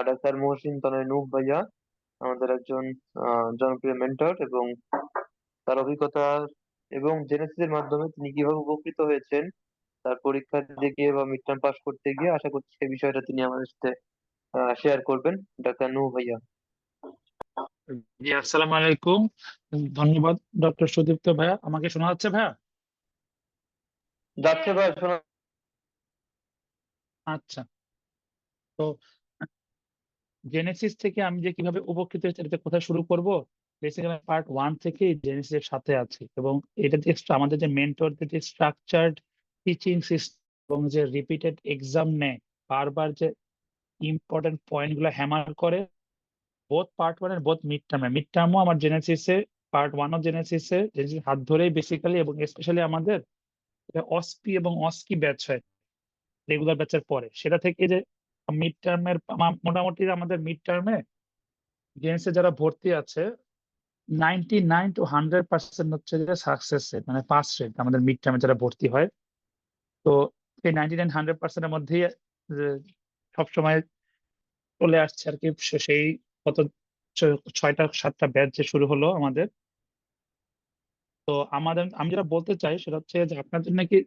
ডাক্তার মহসিন তনয় নূহ ভাইয়া, আমাদের একজন জনপ্রিয় মেন্টর, এবং তার অভিজ্ঞতা এবং জেনেসিস এর মাধ্যমে তিনি কিভাবে উপকৃত হয়েছেন তার পরীক্ষা দিতে গিয়ে বা মিড টার্ম পাস করতে গিয়ে, আশা করছি সেই বিষয়টা তিনি আমাদের সাথে শেয়ার করবেন। ডাক্তার নূহ ভাইয়া। জি, আসসালামু আলাইকুম। ধন্যবাদ ডক্টর সুদীপ্ত ভাইয়া। আমাকে শোনা যাচ্ছে ভাইয়া? যাচ্ছে ভাই, শোনা। আচ্ছা। তো জেনেসিস থেকে আমি যে কিভাবে উপকৃত হয়েছি, এটা কোথায় শুরু করব? বেসিক্যালি পার্ট 1 থেকে জেনেসিস এর সাথে আছি, এবং এটা যে আমাদের যে মেন্টরদের যে স্ট্রাকচার্ড টিচিং সিস্টেম এবং যে রিপিটেড এক্সাম নেয়, বারবার যে ইম্পর্টেন্ট পয়েন্ট গুলো হ্যামার করে, বোথ পার্ট 1 এর বোথ মিড টার্মও আমার জেনেসিসে, পার্ট 1 ও জেনেসিসে হাত ধরেই বেসিক্যালি, এবং স্পেশালি আমাদের এটা অসপি এবং অস্কি ব্যাচ হয় রেগুলার ব্যাচের পরে, সেটা থেকে যে মিড টার্মের মোটামুটি আমাদের মিড টার্মে জেনেসিসে যারা ভর্তি আছে 99 to 100% হচ্ছে যে সাকসেস রেট, মানে পাস রেট আমাদের মিড টার্মে যারা ভর্তি হয়। তো সেই 99-100%-এর মধ্যেই সবসময় চলে আসছে আর কি। সেই কত 6টা 7টা ব্যাচ যে শুরু হলো আমাদের। তো আমি যেটা বলতে চাই সেটা হচ্ছে যে আপনার জন্য কি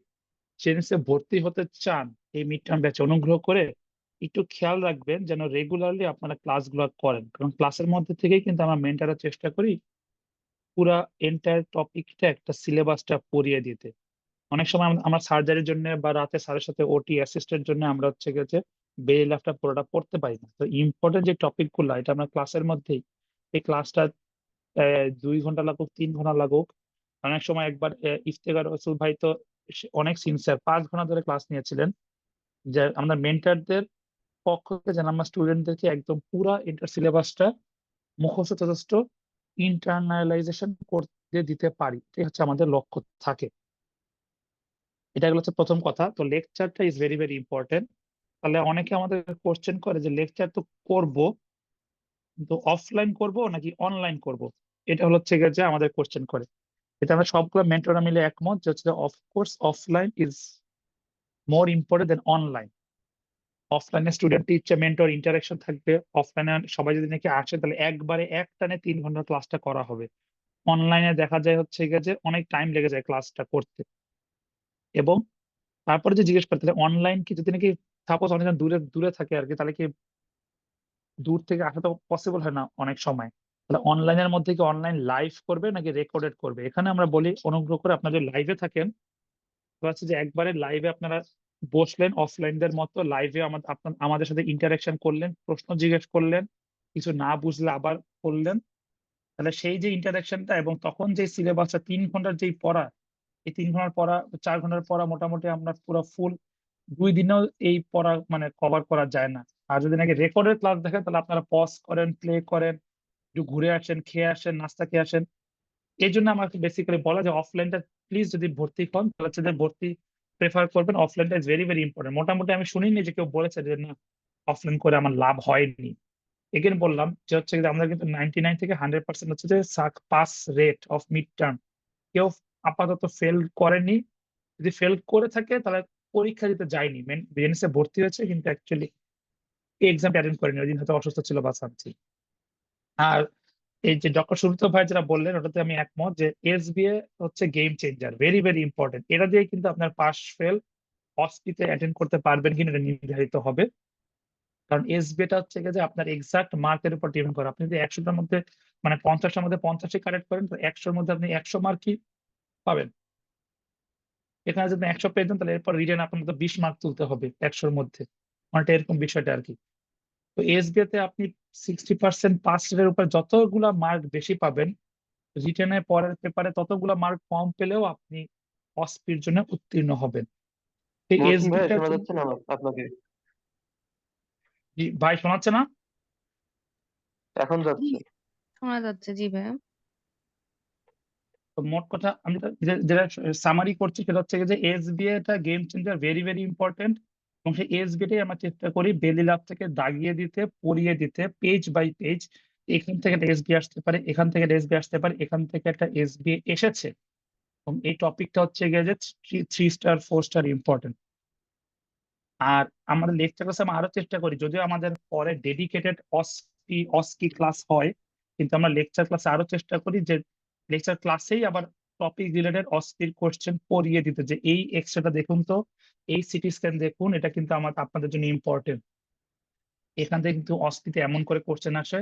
জেনেসিসে ভর্তি হতে চান, এই মিড টার্ম ব্যাচে অনুগ্রহ করে একটু খেয়াল রাখবেন যেন রেগুলারলি আপনারা ক্লাসগুলো করেন, কারণ ক্লাসের মধ্যে থেকেই কিন্তু আমরা মেন্টাররা চেষ্টা করি পুরা এন্টায়ার টপিকটা একটা সিলেবাসটা পড়িয়ে দিতে। অনেক সময় আমরা সার্জারির জন্য বা রাতে স্যারের সাথে ওটি অ্যাসিস্টের জন্য আমরা হচ্ছে গেছে বেরি লাফটা পুরোটা পড়তে পারি না। তো ইম্পর্টেন্ট যে টপিক গুলো, এটা আমরা ক্লাসের মধ্যেই, এই ক্লাসটা 2 ঘন্টা লাগুক 3 ঘন্টা লাগুক, অনেক সময় একবার ইফতেখার রসুল ভাই তো অনেক সিনসিয়ার, 5 ঘন্টা ধরে ক্লাস নিয়েছিলেন, যে আমাদের মেন্টারদের পক্ষ থেকে যেন আমরা স্টুডেন্টদেরকে একদম পুরা ইন্টার সিলেবাসটা মুখস্থ যথেষ্ট ইন্টারনালাইজেশন করতে দিতে পারি, এটাই হচ্ছে আমাদের লক্ষ্য থাকে। এটা হচ্ছে প্রথম কথা। তো লেকচারটা ইজ ভেরি ভেরি ইম্পর্টেন্ট। তাহলে অনেকে আমাদের কোশ্চেন করে যে লেকচার তো করব, কিন্তু অফলাইন করব নাকি অনলাইন করব, এটা হচ্ছে গিয়ে যে আমাদের কোশ্চেন করে। এটা আমরা সবগুলো মেন্টররা মিলে একমত যে হচ্ছে of course offline is more important than online. অফলাইনে স্টুডেন্ট টিচার মেন্টর ইন্টারাকশন থাকবে, অফলাইনে সবাই যদি নাকি আসে তাহলে একবারে এক টানে 3 ঘন্টা ক্লাসটা করা হবে। অনলাইনে দেখা যায় হচ্ছে গিয়ে যে অনেক টাইম লেগে যায় ক্লাসটা করতে। এবং তারপরে যে জিজ্ঞেস করতে অনলাইন কি, যদি নাকি সাপোজ অনেকজন দূরে দূরে থাকে আর কি, তাহলে কি দূর থেকে আসা তো পসিবল হয় না অনেক সময়। তাহলে অনলাইনের মধ্যে কি অনলাইন লাইভ করবে নাকি রেকর্ডেড করবে? এখানে আমরা বলি অনুগ্রহ করে আপনারা যদি লাইভে থাকেন, তো হচ্ছে যে একবারে লাইভে আপনারা বসলেন অফলাইনদের মতো লাইভে আমাদের সাথে ইন্টারাকশন করলেন, প্রশ্ন জিজ্ঞেস করলেন, কিছু না বুঝলে আবার করলেন। তাহলে সেই যে ইন্টারাকশনটা এবং তখন যে সিলেবাসটা 3 ঘন্টার যেই পড়া, এই 3 ঘন্টার পড়া 4 ঘন্টার পড়া মোটামুটি আমরা পুরো ফুল 2 দিনেও এই পড়া মানে কভার করা যায় না। আর যদি নাকি রেকর্ডের ক্লাস দেখেন তাহলে আপনারা পজ করেন, প্লে করেন, একটু ঘুরে আসেন, খেয়ে আসেন, নাস্তা খেয়ে আসেন। এই জন্য আমাকে বেসিক্যালি বলা যে অফলাইনটা প্লিজ যদি ভর্তি হন তাহলে হচ্ছে যে ভর্তি প্রেফার করবেন। অফলাইনটা ইজ ভেরি ভেরি ইম্পর্টেন্ট। মোটামুটি আমি শুনিনি যে কেউ বলেছে যে না অফলাইন করে আমার লাভ হয়নি। এগেন বললাম যে হচ্ছে যে আমরা কিন্তু 99 থেকে 100% হচ্ছে যে pass rate of mid term. কেউ আপাতত ফেল করেনি। যদি ফেল করে থাকে তাহলে পরীক্ষা দিতে যায়নি, বিএনএসএ ভর্তি হয়েছে কিন্তু অ্যাকচুয়ালি এই এক্সাম অ্যাটেন্ড করেনি, ওই দিন হয়তো অসুস্থ ছিল বা সামথিং। আর এই যে ডক্টর সুব্রত ভাই যেটা বললেন ওটাতে আমি একমত যে এসবিএ হচ্ছে game changer, very very important. এটা দিয়ে কিন্তু আপনার পাস ফেল অস্পিতে অ্যাটেন্ড করতে পারবেন কিনা এটা নির্ধারিত হবে। কারণ এসবিএটা হচ্ছে গিয়ে যে আপনার এক্সাক্ট মার্কের উপর ডিপেন্ড করে। আপনি যদি 100টার মধ্যে মানে 50টার মধ্যে 50ই কারেক্ট করেন তো 100র মধ্যে আপনি 100 মার্কই পাবেন। এখানে যদি 100 পেয়ে যান তাহলে এরপর রিটেন আপনার মধ্যে 20 মার্ক তুলতে হবে 100র মধ্যে, অনেকটা এরকম বিষয়টা আর কি। তো এসবিএ তে আপনি 60% পাস রেটের উপর যতগুলা মার্ক বেশি পাবেন, রিটেনের পরের পেপারে ততগুলা মার্ক কম পেলেও আপনি অস্পির জন্য উত্তীর্ণ হবেন। এই মহসিন ভাইয়া এসবিটা শোনা যাচ্ছে কিন্তু না আপনাকে? জি, ভাই শোনাচ্ছে না? এখন জি যাচ্ছে। শোনা যাচ্ছে, জি ভাইয়া। তো মোট কথা আমি যেটা সামারি করছি সেটা হচ্ছে যে এসবিএ টা game changer, very very important. এবং সেই এসবিএটাই আমরা চেষ্টা করি বেলি ল্যাব থেকে দাগিয়ে দিতে, পড়িয়ে দিতে, পেজ বাই পেজ। এখান থেকে একটা এসবিএ আসতে পারে, এখান থেকে একটা এসবিএ আসতে পারে, এখান থেকে একটা এসবিএ এসেছে। এবং এই টপিকটা হচ্ছে গিয়ে যে 3 স্টার 4 স্টার ইম্পর্টেন্ট। আর আমাদের লেকচার ক্লাসে আমরা আরো চেষ্টা করি, যদিও আমাদের পরে ডেডিকেটেড অস্কি ক্লাস হয়, কিন্তু আমরা লেকচার ক্লাসে আরো চেষ্টা করি যে লেকচার ক্লাসেই আবার টপিক রিলেটেড অস্কির কোশ্চেন পড়িয়ে দিতে, যে এই এক্সট্রাটা দেখুন তো, এই সিটি স্ক্যান দেখুন, এটা কিন্তু আপনাদের জন্য ইম্পর্টেন্ট। এখান থেকে কিন্তু অস্কিতে এমন করে কোশ্চেন আসে,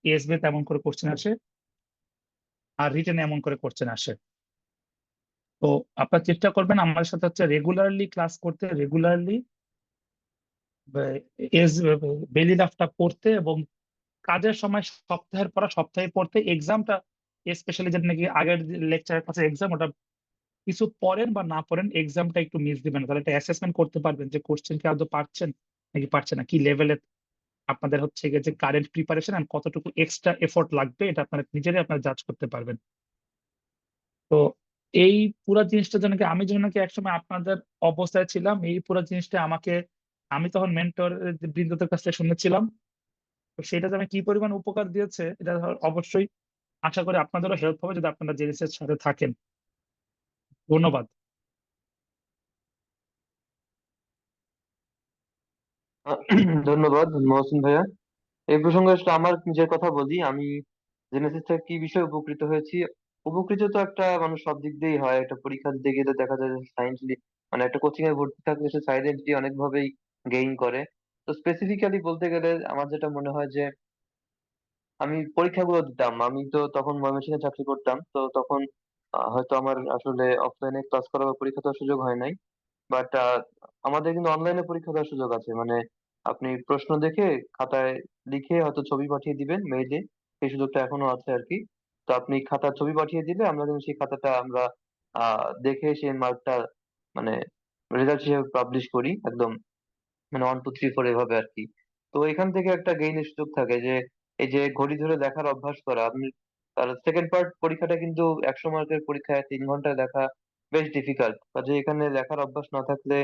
এসবিতে এমন করে কোশ্চেন আসে, আর রিটেনে এমন করে কোশ্চেন আসে। তো আপনারা চেষ্টা করবেন আমাদের সাথে হচ্ছে রেগুলারলি ক্লাস করতে, রেগুলারলি বেলি লাফটা পড়তে, এবং কাজের সময় সপ্তাহের পর সপ্তাহে পড়তে। এক্সামটা স্পেশালি যেটা নাকি আগের লেকচারের কাছে এক্সাম, ওটা কিছু পড়েন বা না পড়েন এক্সামটা একটু মিস দিবেন না। তাহলে একটা অ্যাসেসমেন্ট করতে পারবেন যে কোশ্চেন কি আদৌ পারছেন নাকি পারছেন না, কি লেভেলে আপনাদের হচ্ছে গিয়ে যে কারেন্ট প্রিপারেশন আর কতটুকু এক্সট্রা এফোর্ট লাগবে, এটা আপনারা নিজেরাই আপনারা জাজ করতে পারবেন। তো এই পুরো জিনিসটা যেন কি আমি যেন নাকি একসময় আপনাদের অবস্থায় ছিলাম, এই পুরো জিনিসটা আমি তখন মেন্টর বৃন্দদের কাছ থেকে শুনেছিলাম। তো সেটা যে আমি কি পরিমাণ উপকার দিয়েছে এটা অবশ্যই আশা করি আপনাদেরও হেল্প হবে যদি আপনারা জেনেসিস এর সাথে থাকেন। ধন্যবাদ। ধন্যবাদ মহসিন ভাইয়া। এই প্রসঙ্গে আসলে আমার নিজের কথা বলি। আমি জেনেসিস থেকে কি বিষয়ে উপকৃত হয়েছি? উপকৃত তো একটা মানুষ সব দিক দিয়েই হয়। একটা পরীক্ষা দিতে গেলে দেখা যায় যে সায়েন্সলি মানে একটা কোচিং এ ভর্তি থাকলে সে সাইলেন্টলি অনেকভাবেই গেইন করে। তো স্পেসিফিক্যালি বলতে গেলে আমার যেটা মনে হয় যে আমি পরীক্ষাগুলো দিতাম। আমি তো তখন ময়মনসিংহে চাকরি করতাম, তো তখন হয়তো আমার আসলে অফলাইনে ক্লাস করার বা পরীক্ষা দেওয়ার সুযোগ হয় নাই। বাট আমাদের কিন্তু অনলাইনে পরীক্ষা দেওয়ার সুযোগ আছে। মানে আপনি প্রশ্ন দেখে খাতায় লিখে হয়তো ছবি পাঠিয়ে দিবেন মেইলে, সেই সুযোগটা এখনো আছে আর কি। তো আপনি খাতার ছবি পাঠিয়ে দিলে আমরা কিন্তু সেই খাতাটা আমরা দেখে সেই মার্কটা মানে রেজাল্ট হিসেবে পাবলিশ করি একদম, মানে 1 2 3 4 এভাবে আর কি। তো এখান থেকে একটা গেইনের সুযোগ থাকে যে এই যে ঘড়ি ধরে দেখার অভ্যাস করা। আপনি তার সেকেন্ড পার্ট পরীক্ষাটা কিন্তু 100 মার্কের পরীক্ষায় 3 ঘন্টায় দেখা বেশ ডিফিকাল্ট, কাজে এখানে লেখার অভ্যাস না থাকলে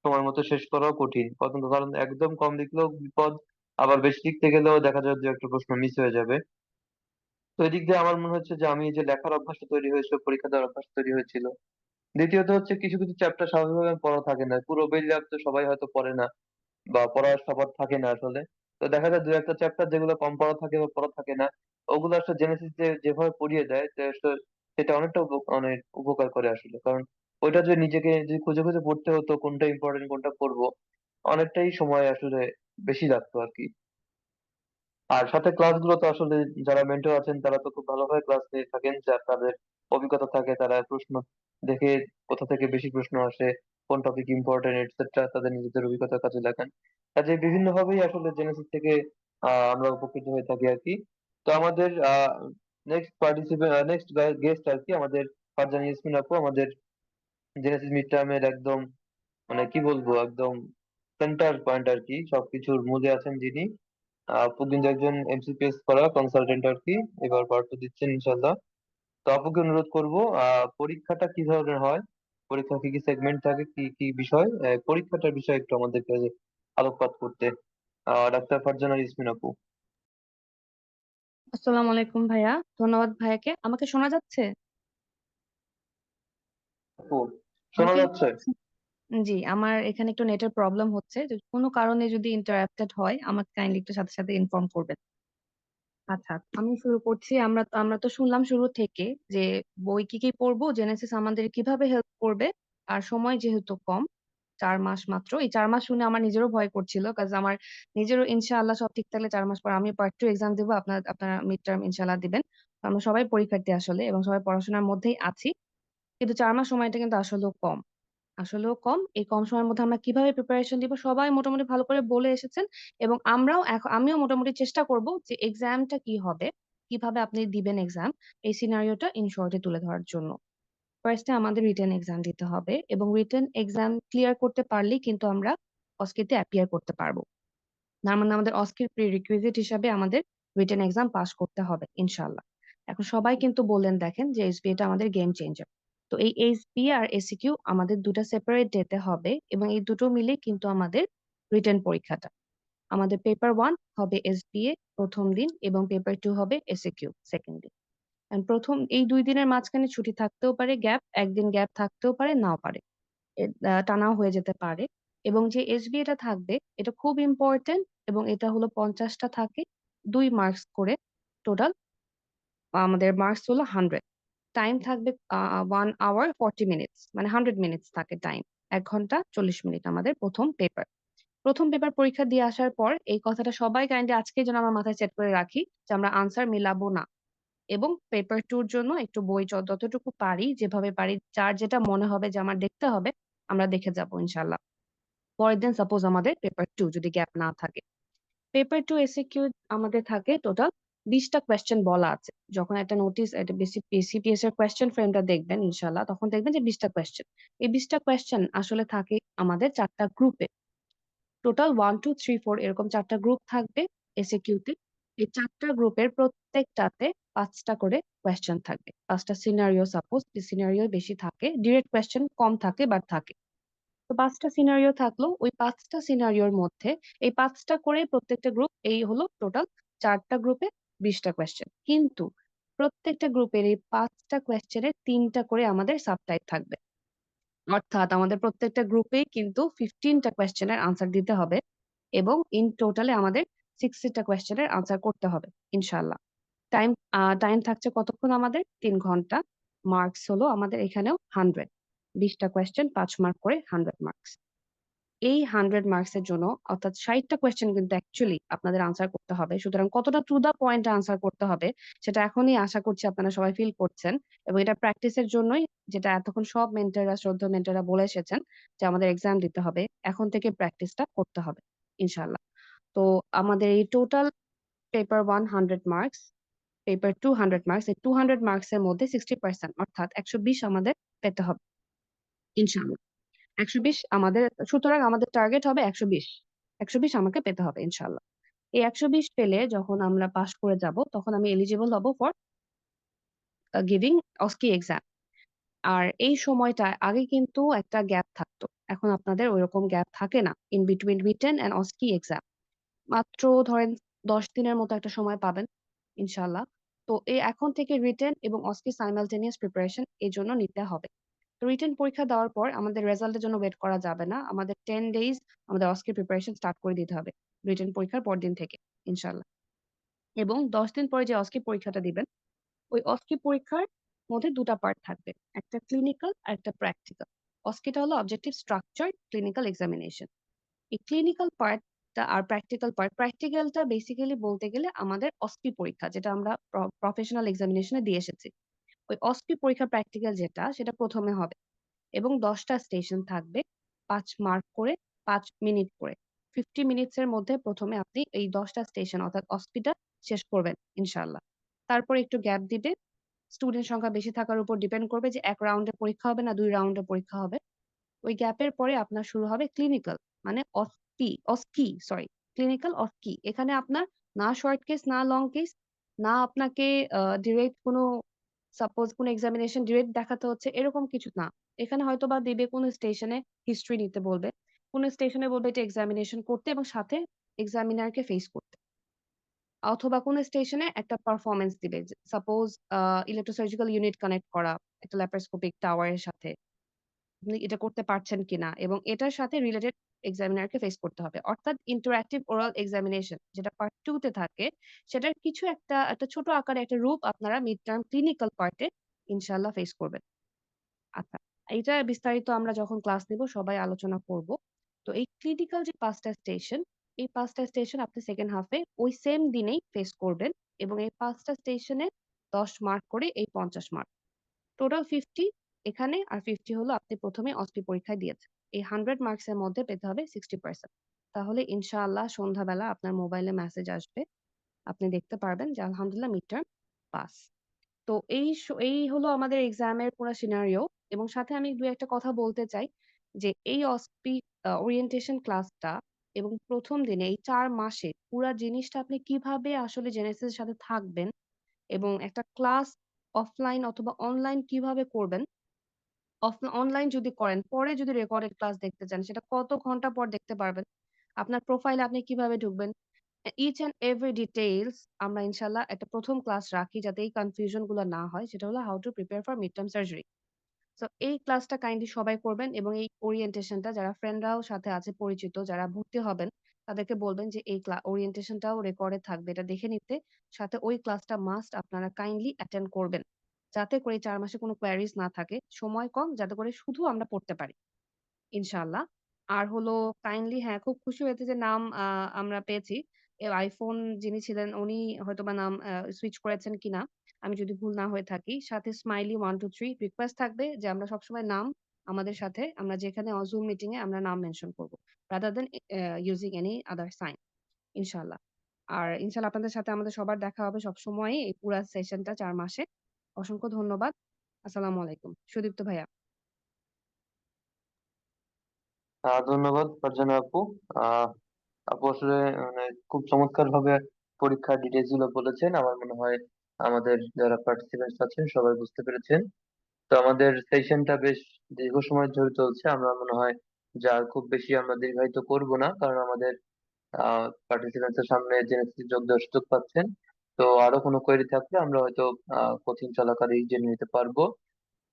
সময় মতো শেষ করাও কঠিন। কারণ একদম কম লিখলেও বিপদ, আবার বেশি লিখতে গেলেও দেখা যায় যে একটা প্রশ্ন মিস হয়ে যাবে। তো এদিক দিয়ে আমার মনে হচ্ছে যে আমি এই যে লেখার অভ্যাসটা তৈরি হয়েছিল, পরীক্ষা দেওয়ার অভ্যাস তৈরি হয়েছিল। দ্বিতীয়ত হচ্ছে কিছু কিছু চ্যাপ্টার স্বাভাবিকভাবে পড়া থাকে না, পুরো বই তো সবাই হয়তো পড়ে না বা পড়ার সবার থাকে না আসলে। তো দেখা যায় 2 একটা চ্যাপ্টার যেগুলো কম পড়া থাকে বা পড়া থাকে না, ওগুলো আসলে জেনেসিস যেভাবে পড়িয়ে দেয় যে আসলে সেটা অনেকটা অনেক উপকার করে আসলে। কারণ ওইটা যে নিজেকে যে খুঁজে খুঁজে পড়তে হতো কোনটা ইম্পর্টেন্ট কোনটা পড়বো, অনেকটাই সময় আসলে বেশি লাগতো আর কি। আর সাথে ক্লাসগুলো তো আসলে যারা মেন্টর আছেন তারা তো খুব ভালোভাবে ক্লাস নিয়ে থাকেন, যার তাদের অভিজ্ঞতা থাকে, তারা প্রশ্ন দেখে কোথা থেকে বেশি প্রশ্ন আসে, কোন টপিক ইম্পর্টেন্ট এটসেট্রা তাদের নিজেদের অভিজ্ঞতা কাজে লাগান। কাজে বিভিন্ন ভাবেই আসলে জেনেসিস থেকে আমরা উপকৃত হয়ে থাকি আর কি। তো আমাদের নেক্সট গেস্ট আর কি আমাদের ফারজানা ইয়াসমিন আপু, আমাদের জেনেসিস মিড টার্মের একদম মানে কি বলবো একদম সেন্টার পয়েন্ট আর কি, সবকিছুর মূলে আছেন যিনি। আপু কিন্তু একজন এমসিপিএস করা কনসালটেন্ট আর কি, এবার পার্ট দিচ্ছেন ইনশাল্লাহ। তো আপুকে অনুরোধ করবো পরীক্ষাটা কি ধরনের হয়, পরীক্ষা কি কি সেগমেন্ট থাকে, কি কি বিষয়, পরীক্ষাটার বিষয়ে একটু আমাদেরকে আলোকপাত করতে। ডাক্তার ফারজানা ইয়াসমিন আপু। আসসালামু আলাইকুম ভাইয়া, ধন্যবাদ ভাইয়াকে। আমাকে শোনা যাচ্ছে? আপু শোনা আমাকে যাচ্ছে? জি, আমার এখানে একটু নেটের প্রবলেম হচ্ছে, কোনো কারণে যদি ইন্টারাপ্টেড হয় আমাকে কাইন্ডলি একটু সাথে সাথে ইনফর্ম করবেন। আচ্ছা, আমি শুরু করছি। আমরা তো শুনলাম শুরু থেকে যে বই কি কি পড়বো, জেনেসিস আমাদের কিভাবে হেল্প করবে, আর সময় যেহেতু কম, 4 মাস মাত্র। এই 4 মাস শুনে আমার নিজেরও ভয় করছিল, কাজ আমার নিজেরও ইনশাআল্লাহ সব ঠিক থাকলে 4 মাস পর আমি পার্ট 2 এক্সাম দেবো, আপনারা মিড টার্ম ইনশাআল্লাহ দিবেন। আমরা সবাই পরীক্ষার্থী আসলে, এবং সবাই পড়াশোনার মধ্যেই আছি, কিন্তু 4 মাস সময়টা কিন্তু আসলেও কম। এই কম সময়ের মধ্যে আমরা কিভাবে প্রিপারেশন দিব সবাই মোটামুটি ভালো করে বলে এসেছেন, এবং আমিও মোটামুটি চেষ্টা করব যে এক্সামটা কি হবে, কিভাবে আপনি দিবেন এক্সাম, এই সিনারিওটা ইন শর্টে তুলে ধরার জন্য। ফার্স্টে আমাদের রিটেন এক্সাম দিতে হবে, এবং রিটেন এক্সাম ক্লিয়ার করতে পারলেই কিন্তু আমরা অস্কিতে অ্যাপিয়ার করতে পারবো। তার মানে আমাদের অস্কির প্রিরিকুইজিট হিসাবে আমাদের রিটেন এক্সাম পাস করতে হবে ইনশাল্লাহ। এখন সবাই কিন্তু বললেন দেখেন যে এসবিএ টা আমাদের গেম চেঞ্জার। তো এই এসবিএ আর এসিকিউ আমাদের দুটা সেপারেট ডেতে হবে, এবং এই দুটো মিলে কিন্তু আমাদের রিটেন পরীক্ষাটা। আমাদের পেপার 1 হবে এসবিএ প্রথম দিন, এবং পেপার 2 হবে এসিকিউ সেকেন্ড দিন। And প্রথম এই 2 দিনের মাঝখানে ছুটি থাকতেও পারে, একদিন গ্যাপ থাকতেও পারে, নাও পারে, টানাও হয়ে যেতে পারে। এবং যে এসবিএ টা থাকবে এটা খুব ইম্পর্টেন্ট, এবং এটা হলো 50টা থাকে, 2 মার্কস করে টোটাল। আমাদের মার্কস হলো 100। টাইম থাকবে 1 hour 40 minutes, মানে 100 মিনিটস থাকে টাইম। 1 ঘন্টা 40 মিনিট আমাদের প্রথম পেপার পরীক্ষা দিয়ে আসার পর এই কথাটা সবাই কাইন্ডলি আজকে যেন আমার মাথায় সেট করে রাখি, যে আমরা আনসার মিলাবো না। এবং পেপার 2 জন্য একটু বই যতটুকু পারি, যেভাবে পারি, যার যেটা মনে হবে যে আমার দেখতে হবে, আমরা দেখে যাবো ইনশাল্লাহ। পরের দিন সাপোজ আমাদের পেপার 2 যদি গ্যাপ না থাকে, পেপার 2 এসিকিউ আমাদের থাকে টোটাল 20টা কোয়েশ্চেন বলা আছে। যখন একটা নোটিস, একটা বিসিপিএস এর কোয়েশ্চেন ফ্রেমটা দেখবেন ইনশাল্লাহ, তখন দেখবেন যে 20টা কোয়েশ্চেন। এই 20টা কোয়েশ্চেন আসলে থাকে আমাদের 4টা গ্রুপে। টোটাল 1 2 3 4 এরকম 4টা গ্রুপ থাকবে এসিকিউতে। এই 4টা গ্রুপের প্রত্যেকটাতে 5টা করে কোয়েশ্চেন থাকবে, 5টা সিনারিও। সাপোজ সিনারিও বেশি থাকে, ডিরেক্ট কোয়েশ্চেন কম থাকে, বাট থাকে। তো 5টা সিনারিও থাকলো, ওই 5টা সিনারিওর মধ্যে এই 5টা করে প্রত্যেকটা গ্রুপ, এই হলো টোটাল 4টা গ্রুপে 20টা কোয়েশ্চেন। কিন্তু প্রত্যেকটা গ্রুপের এই 5টা কোয়েশ্চেনের 3টা করে আমাদের সাবটাইপ থাকবে, অর্থাৎ আমাদের প্রত্যেকটা গ্রুপেই কিন্তু 15টা কোয়েশ্চেনের আনসার দিতে হবে, এবং ইন টোটালে আমাদের 60টা কোয়েশ্চেনের আনসার করতে হবে ইনশাল্লাহ। টাইম টাইম থাকছে কতক্ষণ? আমাদের 3 ঘন্টা। মার্কস হলো আমাদের এখানেও 100। 20টা কোয়েশ্চেন 5 মার্ক করে, 100 মার্কস। এই 100 মার্কসের জন্য, অর্থাৎ 60টা কোয়েশ্চেন কিন্তু অ্যাকচুয়ালি আপনাদের আনসার করতে হবে। সুতরাং কতটা টু দা পয়েন্ট আনসার করতে হবে সেটা এখনই আশা করছি আপনারা সবাই ফিল করছেন, এবং এটা প্র্যাকটিসের জন্যই, যেটা এতক্ষণ সব মেন্টররা, শ্রদ্ধা মেন্টররা বলে এসেছেন যে আমাদের এক্সাম দিতে হবে, এখন থেকে প্র্যাকটিসটা করতে হবে ইনশাল্লাহ। তো আমাদের এই total paper 1 100 marks, paper 2 100 marks, এই 200 মার্কসের মধ্যে 60% অর্থাৎ 120 আমাদের পেতে হবে ইনশাল্লাহ। 120 আমাদের, সুতরাং আমাদের টার্গেট হবে 120। 120 আমাকে পেতে হবে ইনশাল্লাহ। এই 120 পেলে যখন আমরা পাশ করে যাব, তখন আমি এলিজিবল হব ফর গিভিং অস্কি এক্সাম। আর এই সময়টা আগে কিন্তু একটা গ্যাপ থাকতো, এখন আপনাদের ওইরকম গ্যাপ থাকে না in between written and OSCE exam. মাত্র ধরেন 10 দিনের মতো একটা সময় পাবেন ইনশাল্লাহ। তো এই এখন থেকে রিটেন এবং অস্কি সাইমালটেনিয়াস প্রিপারেশন এই জন্য নিতে হবে। রিটেন পরীক্ষা দেওয়ার পর আমাদের রেজাল্টের জন্য ওয়েট করা যাবে না, আমাদের 10 ডেজ আমাদের অস্কির প্রিপারেশন স্টার্ট করে দিতে হবে রিটেন পরীক্ষার পর দিন থেকে ইনশাল্লাহ। এবং 10 দিন পরে যে অস্কি পরীক্ষাটা দিবেন, ওই অস্কি পরীক্ষার মধ্যে দুটা পার্ট থাকবে, একটা ক্লিনিক্যাল আর একটা প্র্যাকটিক্যাল। অস্কিটা হলো অবজেক্টিভ স্ট্রাকচার ক্লিনিক্যাল এক্সামিনেশন। এই ক্লিনিক্যাল পার্ট আর প্র্যাকটিক্যালটা বেসিক্যালি বলতে গেলে আমাদের অস্পি পরীক্ষা, যেটা আমরা প্রফেশনাল এক্সামিনেশনে দিয়ে এসেছি। ওই অস্পি পরীক্ষা প্র্যাকটিক্যাল যেটা, সেটা প্রথমে হবে এবং 10টা স্টেশন থাকবে, 5 মার্ক করে, 5 মিনিট করে। 50 মিনিটস এর মধ্যে প্রথমে আপনি এই 10টা স্টেশন অর্থাৎ অস্পিটা শেষ করবেন ইনশাআল্লাহ। তারপরে একটু গ্যাপ দিবে, স্টুডেন্ট সংখ্যা বেশি থাকার উপর ডিপেন্ড করবে যে 1 রাউন্ডে পরীক্ষা হবে না 2 রাউন্ডে পরীক্ষা হবে। ওই গ্যাপের পরে আপনার শুরু হবে ক্লিনিক্যাল, মানে ক্লিনিক্যাল অস্কি। এখানে আপনার না শর্ট কেস না লং কেস, না আপনাকে ডিরেক্ট কোনো সাপোজ কোনো এক্সামিনেশন ডিরেক্ট দেখাতে হচ্ছে এরকম কিছু না। এখানে হয়তো বা দিবে কোনো স্টেশনে হিস্ট্রি নিতে বলবে, কোনো স্টেশনে বলবে এটা এক্সামিনেশন করতে এবং সাথে এক্সামিনারকে ফেস করতে, অথবা কোনো স্টেশনে একটা পারফরমেন্স দিবে, সাপোজ ইলেকট্রোসার্জিক্যাল ইউনিট কানেক্ট করা একটা ল্যাপারোস্কোপিক টাওয়ারের সাথে, আপনি এটা করতে পারছেন কিনা, এবং এটার সাথে রিলেটেড এক্সামিনারকে ফেস করতে হবে। অর্থাৎ ইন্টারঅ্যাক্টিভ ওরাল এক্সামিনেশন যেটা পার্ট 2 তে থাকে, সেটার কিছু একটা ছোট আকারে একটা রূপ আপনারা মিড টার্ম ক্লিনিক্যাল পার্টে ইনশাআল্লাহ ফেস করবেন। আচ্ছা, এটা বিস্তারিত আমরা যখন ক্লাস নিব সবাই আলোচনা করব। তো এই ক্লিনিক্যাল যে 5টা স্টেশন, এই 5টা স্টেশন আপনি সেকেন্ড হাফে ওই সেম দিনেই ফেস করবেন এবং এই 5টা স্টেশনে 10 মার্ক করে এই 50 মার্ক, টোটাল 50 এখানে, আর 50 হলো আপনি প্রথমে অস্পি পরীক্ষায় দিয়েছেন। এই 100 মার্কস এর মধ্যে পেতে হবে 60%। তাহলে ইনশাআল্লাহ সন্ধ্যাবেলা আপনার মোবাইলে মেসেজ আসবে, আপনি দেখতে পারবেন যে আলহামদুলিল্লাহ মিড টার্ম পাস। তো এই হলো আমাদের এক্সামের পুরো সিনারিও, এবং সাথে আমি 2-একটা কথা বলতে চাই যে এই অস্পি ওরিয়েন্টেশন ক্লাসটা এবং প্রথম দিনে এই 4 মাসে পুরা জিনিসটা আপনি কিভাবে আসলে জেনেসিস এর সাথে থাকবেন এবং একটা ক্লাস অফলাইন অথবা অনলাইন কিভাবে করবেন, অনলাইন যদি করেন পরে যদি রেকর্ডেড ক্লাস দেখতে চান সেটা কত ঘন্টা পর দেখতে পারবেন, আপনার প্রোফাইলে আপনি কিভাবে ঢুকবেন, ইচ এন্ড এভরি ডিটেইলস আমরা ইনশাল্লাহ একটা প্রথম ক্লাস রাখি যাতে এই কনফিউশন গুলো না হয়, সেটা হলো how to prepare for mid term surgery. So এই ক্লাসটা কাইন্ডলি সবাই করবেন এবং এই ওরিয়েন্টেশনটা যারা ফ্রেন্ডরাও সাথে আছে পরিচিত যারা ভর্তি হবেন তাদেরকে বলবেন যে এই ওরিয়েন্টেশনটাও রেকর্ডে থাকবে, এটা দেখে নিতে, সাথে ওই ক্লাসটা মাস্ট আপনারা কাইন্ডলি অ্যাটেন্ড করবেন যাতে করে 4 মাসে কোনো কোয়ারিজ না থাকে, সময় কম যাতে করে শুধু আমরা পড়তে পারি ইনশাআল্লাহ। আর হলো কাইন্ডলি, হ্যাঁ খুব খুশি হয়েছে যে নাম আমরা পেয়েছি। আইফোন যিনি ছিলেন উনি হয়তোবা নাম সুইচ করেছেন কিনা, আমি যদি ভুল না হয়ে থাকি। সাথে স্মাইলি 123 রিকোয়েস্ট থাকবে যে আমরা সবসময় নাম আমাদের সাথে, আমরা যেখানে জুম মিটিং এ আমরা নাম মেনশন করব rather than using any other sign ইনশাআল্লাহ। আর ইনশাআল্লাহ আপনাদের সাথে আমাদের সবার দেখা হবে সবসময় এই পুরা সেশনটা 4 মাসে। অসংখ্য ধন্যবাদ। আসসালামু আলাইকুম। সুদীপ্ত ভাইয়া। ধন্যবাদ ফারজানা আপু। আহ আপু আসলে মানে খুব চমৎকার ভাবে পরীক্ষার ডিটেলস গুলো বলেছেন। আমার মনে হয় আমাদের যারা পার্টিসিপেন্টস আছেন সবাই বুঝতে পেরেছেন। তো আমাদের সেশনটা বেশ দীর্ঘ সময় ধরে চলছে, আমরা মনে হয় যা খুব বেশি আমরা দীর্ঘায়িত করব না, কারণ আমাদের পার্টিসিপেন্টস এর সামনে জেনেসিস যোগ দেওয়ার সুযোগ পাচ্ছেন। তো আরো কোনো কোয়েরি থাকলে আমরা হয়তো কোচিং চলাকালীন জেনে নিতে পারবো।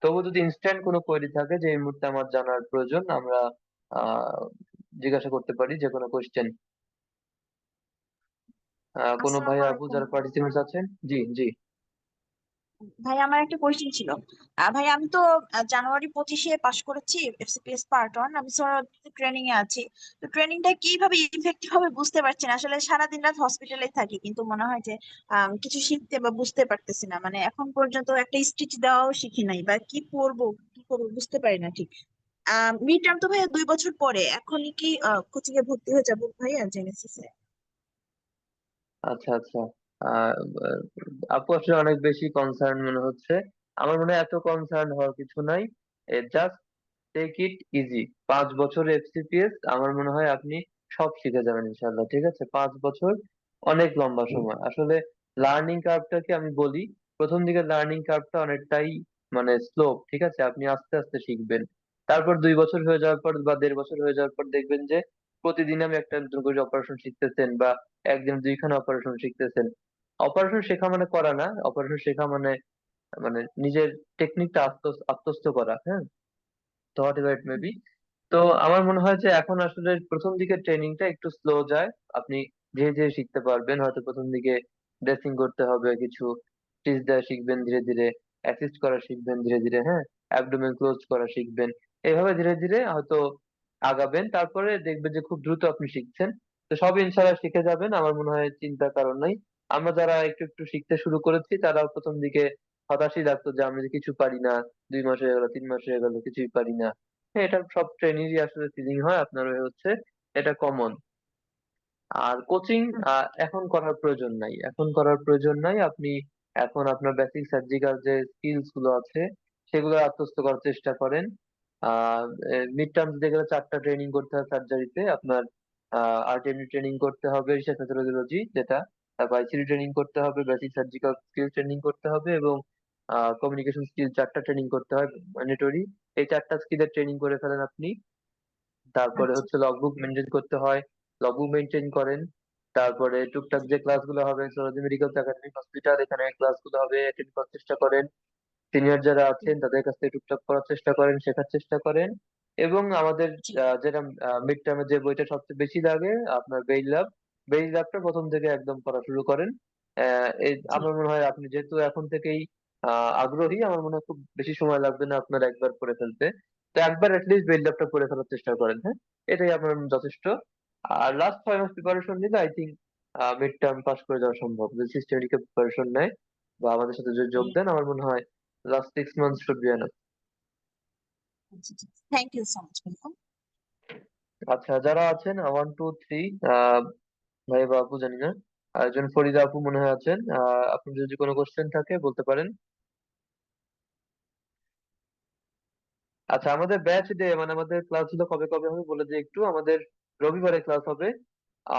তবু যদি ইনস্ট্যান্ট কোনো কোয়েরি থাকে যে এই মুহূর্তে আমার জানার প্রয়োজন, আমরা আহ জিজ্ঞাসা করতে পারি যে কোনো কোশ্চেন। কোনো ভাই আসসালামু আপু আলাইকুম। যারা পার্টিসিপেন্টস আছেন, জি জি। ভাই আমার একটা কোয়েশ্চেন ছিল। ভাই আমি তো জানুয়ারি 25-এ পাশ করেছি এফসিপিএস পার্ট 1, আমি ট্রেনিং এ আছি। তো ট্রেনিংটা কিভাবে ইফেক্টিভ হবে বুঝতে পারছি না, আসলে সারাদিন রাত হসপিটালে থাকি কিন্তু মনে হয় যে কিছু শিখতে বা বুঝতে পারতেছি না, মানে এখন পর্যন্ত একটা স্টিচ দেওয়াও শিখি নাই, বা কি পরবো কি করবো বুঝতে পারি না ঠিক। মিড টার্ম তো ভাইয়া 2 বছর পরে, এখনই কি কোচিং এ ভর্তি হয়ে যাবো ভাইয়া জেনেসিসে? আচ্ছা আচ্ছা। আহ আপু আসলে অনেক বেশি কনসার্ন মনে হচ্ছে। আমার মনে হয় এত কনসার্ন হওয়ার কিছু নাই, জাস্ট টেক ইট ইজি। 5 বছর এফসিপিএস, আমার মনে হয় আপনি সব শিখে যাবেন ইনশাল্লাহ। ঠিক আছে, 5 বছর অনেক লম্বা সময়। আসলে লার্নিং কার্ভটাকে আমি বলি, প্রথম দিকে লার্নিং কার্ভটা অনেকটাই মানে স্লো। ঠিক আছে, আপনি আস্তে আস্তে শিখবেন। তারপর 2 বছর হয়ে যাওয়ার পর বা 1.5 বছর হয়ে যাওয়ার পর দেখবেন যে প্রতিদিন আমি একটা নতুন করে অপারেশন শিখতেছেন, বা একদিন 2খানা অপারেশন শিখতেছেন। অপারেশন শেখা মানে করা না, অপারেশন শেখা মানে মানে নিজের টেকনিকটা আত্মস্থ করা। হ্যাঁ, তো what ever it may be. তো আমার মনে হয় যে এখন আসলে প্রথম দিকে ট্রেনিংটা একটু স্লো যায়। আপনি ধীরে ধীরে শিখতে পারবেন। হয়তো প্রথম দিকে ড্রেসিং করতে হবে, কিছু স্টিচ দেওয়া শিখবেন ধীরে ধীরে, অ্যাসিস্ট করা শিখবেন ধীরে ধীরে, হ্যাঁ, অ্যাবডোমেন ক্লোজ করা শিখবেন। এইভাবে ধীরে ধীরে হয়তো আগাবেন, তারপরে দেখবেন যে খুব দ্রুত আপনি শিখছেন। তো সব ইনশাআল্লাহ শিখে যাবেন, আমার মনে হয় চিন্তার কারণ নাই। আমরা যারা একটু একটু শিখতে শুরু করেছি তারা প্রথম দিকে হতাশই লাগতো যে আমি যে কিছু পারি না, 2 মাস হয়ে গেল, 3 মাস হয়ে গেল, কিছুই পারি না। হ্যাঁ, এটা সব ট্রেনিরই আসলে ফিলিং হয়, আপনার হচ্ছে এটা কমন। আর কোচিং এখন করার প্রয়োজন নাই, এখন করার প্রয়োজন নাই। আপনি এখন আপনার বেসিক সার্জিক্যাল যে স্কিলস গুলো আছে সেগুলো আত্মস্থ করার চেষ্টা করেন। আহ মিড টার্ম দিতে গেলে 4টা ট্রেনিং করতে হয় সার্জারিতে আপনার। আরটিএমডি ট্রেনিং করতে হবে, রিসার্চ মেথোডোলজি যেটা, তারপর আইসিডি ট্রেনিং করতে হবে, বেসিক সার্জিক্যাল স্কিল ট্রেনিং করতে হবে, এবং কমিউনিকেশন স্কিল 4টা ট্রেনিং করতে হয় ম্যান্ডেটরি। এই 4টা স্কিলের ট্রেনিং করে ফেলেন আপনি। তারপরে আচ্ছা হচ্ছে লগবুক মেনটেন করতে হয়, লগবুক মেনটেন করেন। তারপরে টুকটাক যে ক্লাসগুলো হবে, সরোজি মেডিকেল একাডেমিক হসপিটাল, এখানে ক্লাসগুলো হবে, অ্যাটেন্ড করার চেষ্টা করেন। সিনিয়র যারা আছেন তাদের কাছ থেকে টুকটাক করার চেষ্টা করেন, শেখার চেষ্টা করেন। এবং আমাদের জি যেটা মিড টার্মে যে বইটা সবচেয়ে বেশি লাগে আপনার বেইল ল্যাব, বেইল ল্যাবটা প্রথম থেকে একদম পড়া শুরু করেন। এই জি আমার মনে হয় আপনি যেহেতু এখন থেকেই আগ্রহী, আমার মনে হয় খুব বেশি সময় লাগবে না আপনার একবার পড়ে ফেলতে। তো একবার অ্যাটলিস্ট বেইল ল্যাবটা পড়ে ফেলার চেষ্টা করেন, হ্যাঁ, এটাই আপনার যথেষ্ট। আর লাস্ট 6 মাস প্রিপারেশন নিলে I think mid term pass করে যাওয়া সম্ভব, যদি সিস্টেমেটিক প্রিপারেশন নেয় বা আমাদের সাথে যদি যোগ দেন, আমার মনে হয় last 6 months should be enough. আচ্ছা থ্যাংক ইউ সো মাচ ভাইয়া। আচ্ছা, যারা আছেন 1 2 3 ভাই বা আপু জানি না, আর একজন ফরিদা আপু মনে হয় আছেন। আপনার যদি কোনো কোশ্চেন থাকে বলতে পারেন। আচ্ছা, আমাদের ব্যাচ ডে মানে আমাদের ক্লাস গুলো কবে কবে হবে বলে যে একটু, আমাদের রবিবারে ক্লাস হবে,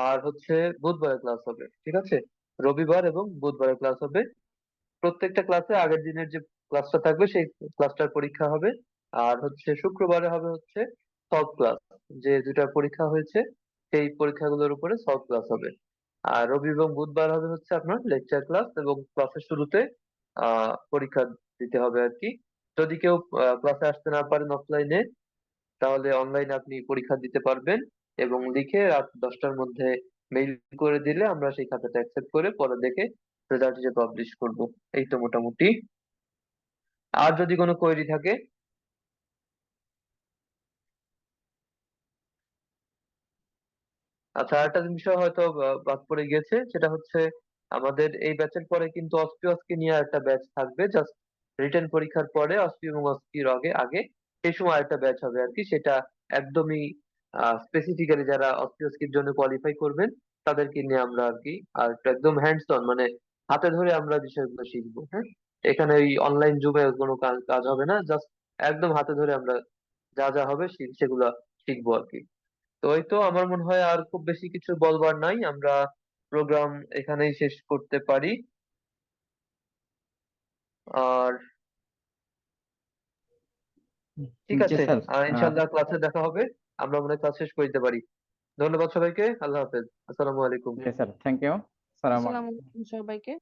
আর হচ্ছে বুধবারে ক্লাস হবে, ঠিক আছে? রবিবার এবং বুধবারে ক্লাস হবে। প্রত্যেকটা ক্লাসে আগের দিনের যে ক্লাসটা থাকবে সেই ক্লাসটার পরীক্ষা হবে। আর হচ্ছে শুক্রবারে হবে হচ্ছে সলভ ক্লাস, যে দুটা পরীক্ষা হয়েছে সেই পরীক্ষাগুলোর উপরে সলভ ক্লাস হবে। আর রবি এবং বুধবার হবে হচ্ছে আপনার লেকচার ক্লাস, এবং ক্লাসের শুরুতে পরীক্ষা দিতে হবে আর কি। যদি কেউ ক্লাসে আসতে না পারেন অফলাইনে, তাহলে অনলাইনে আপনি পরীক্ষা দিতে পারবেন, এবং লিখে রাত 10টার মধ্যে মেইল করে দিলে আমরা সেই খাতাটা অ্যাকসেপ্ট করে পরে দেখে রেজাল্ট পাবলিশ করব। এই তো মোটামুটি। আর যদি কোনো কোয়েরি থাকে। আচ্ছা, একটা বিষয় হয়তো বাদ পড়ে গিয়েছে, সেটা হচ্ছে আমাদের এই ব্যাচের পরে কিন্তু অস্টিওসকে নিয়ে একটা ব্যাচ থাকবে, জাস্ট রিটেন পরীক্ষার পরে অস্টিও এবং অস্টির আগে আগে সেই সময় একটা ব্যাচ হবে আর কি। সেটা একদমই স্পেসিফিক্যালি যারা অস্টিওস্কির জন্য কোয়ালিফাই করবেন তাদেরকে নিয়ে আমরা আর কি, আর একদম হ্যান্ডস অন মানে হাতে ধরে আমরা বিষয়গুলো শিখবো, হ্যাঁ। এখানে ওই অনলাইন জুমে কোনো কাজ কাজ হবে না, জাস্ট একদম হাতে ধরে আমরা যা যা হবে সেগুলা শিখবো আর কি। তো এই তো, আমার মনে হয় আর খুব বেশি কিছু বলবার নাই, আমরা প্রোগ্রাম এখানেই শেষ করতে পারি। আর ঠিক জি আছে, স্যার। ইনশাল্লাহ ক্লাসে দেখা হবে। আমরা মনে হয় ক্লাস শেষ করে দিতে পারি। ধন্যবাদ সবাইকে, আল্লাহ হাফেজ, আসসালামু আলাইকুম। জি স্যার, থ্যাংক ইউ। সালাম আসসালামু আলাইকুম সবাইকে।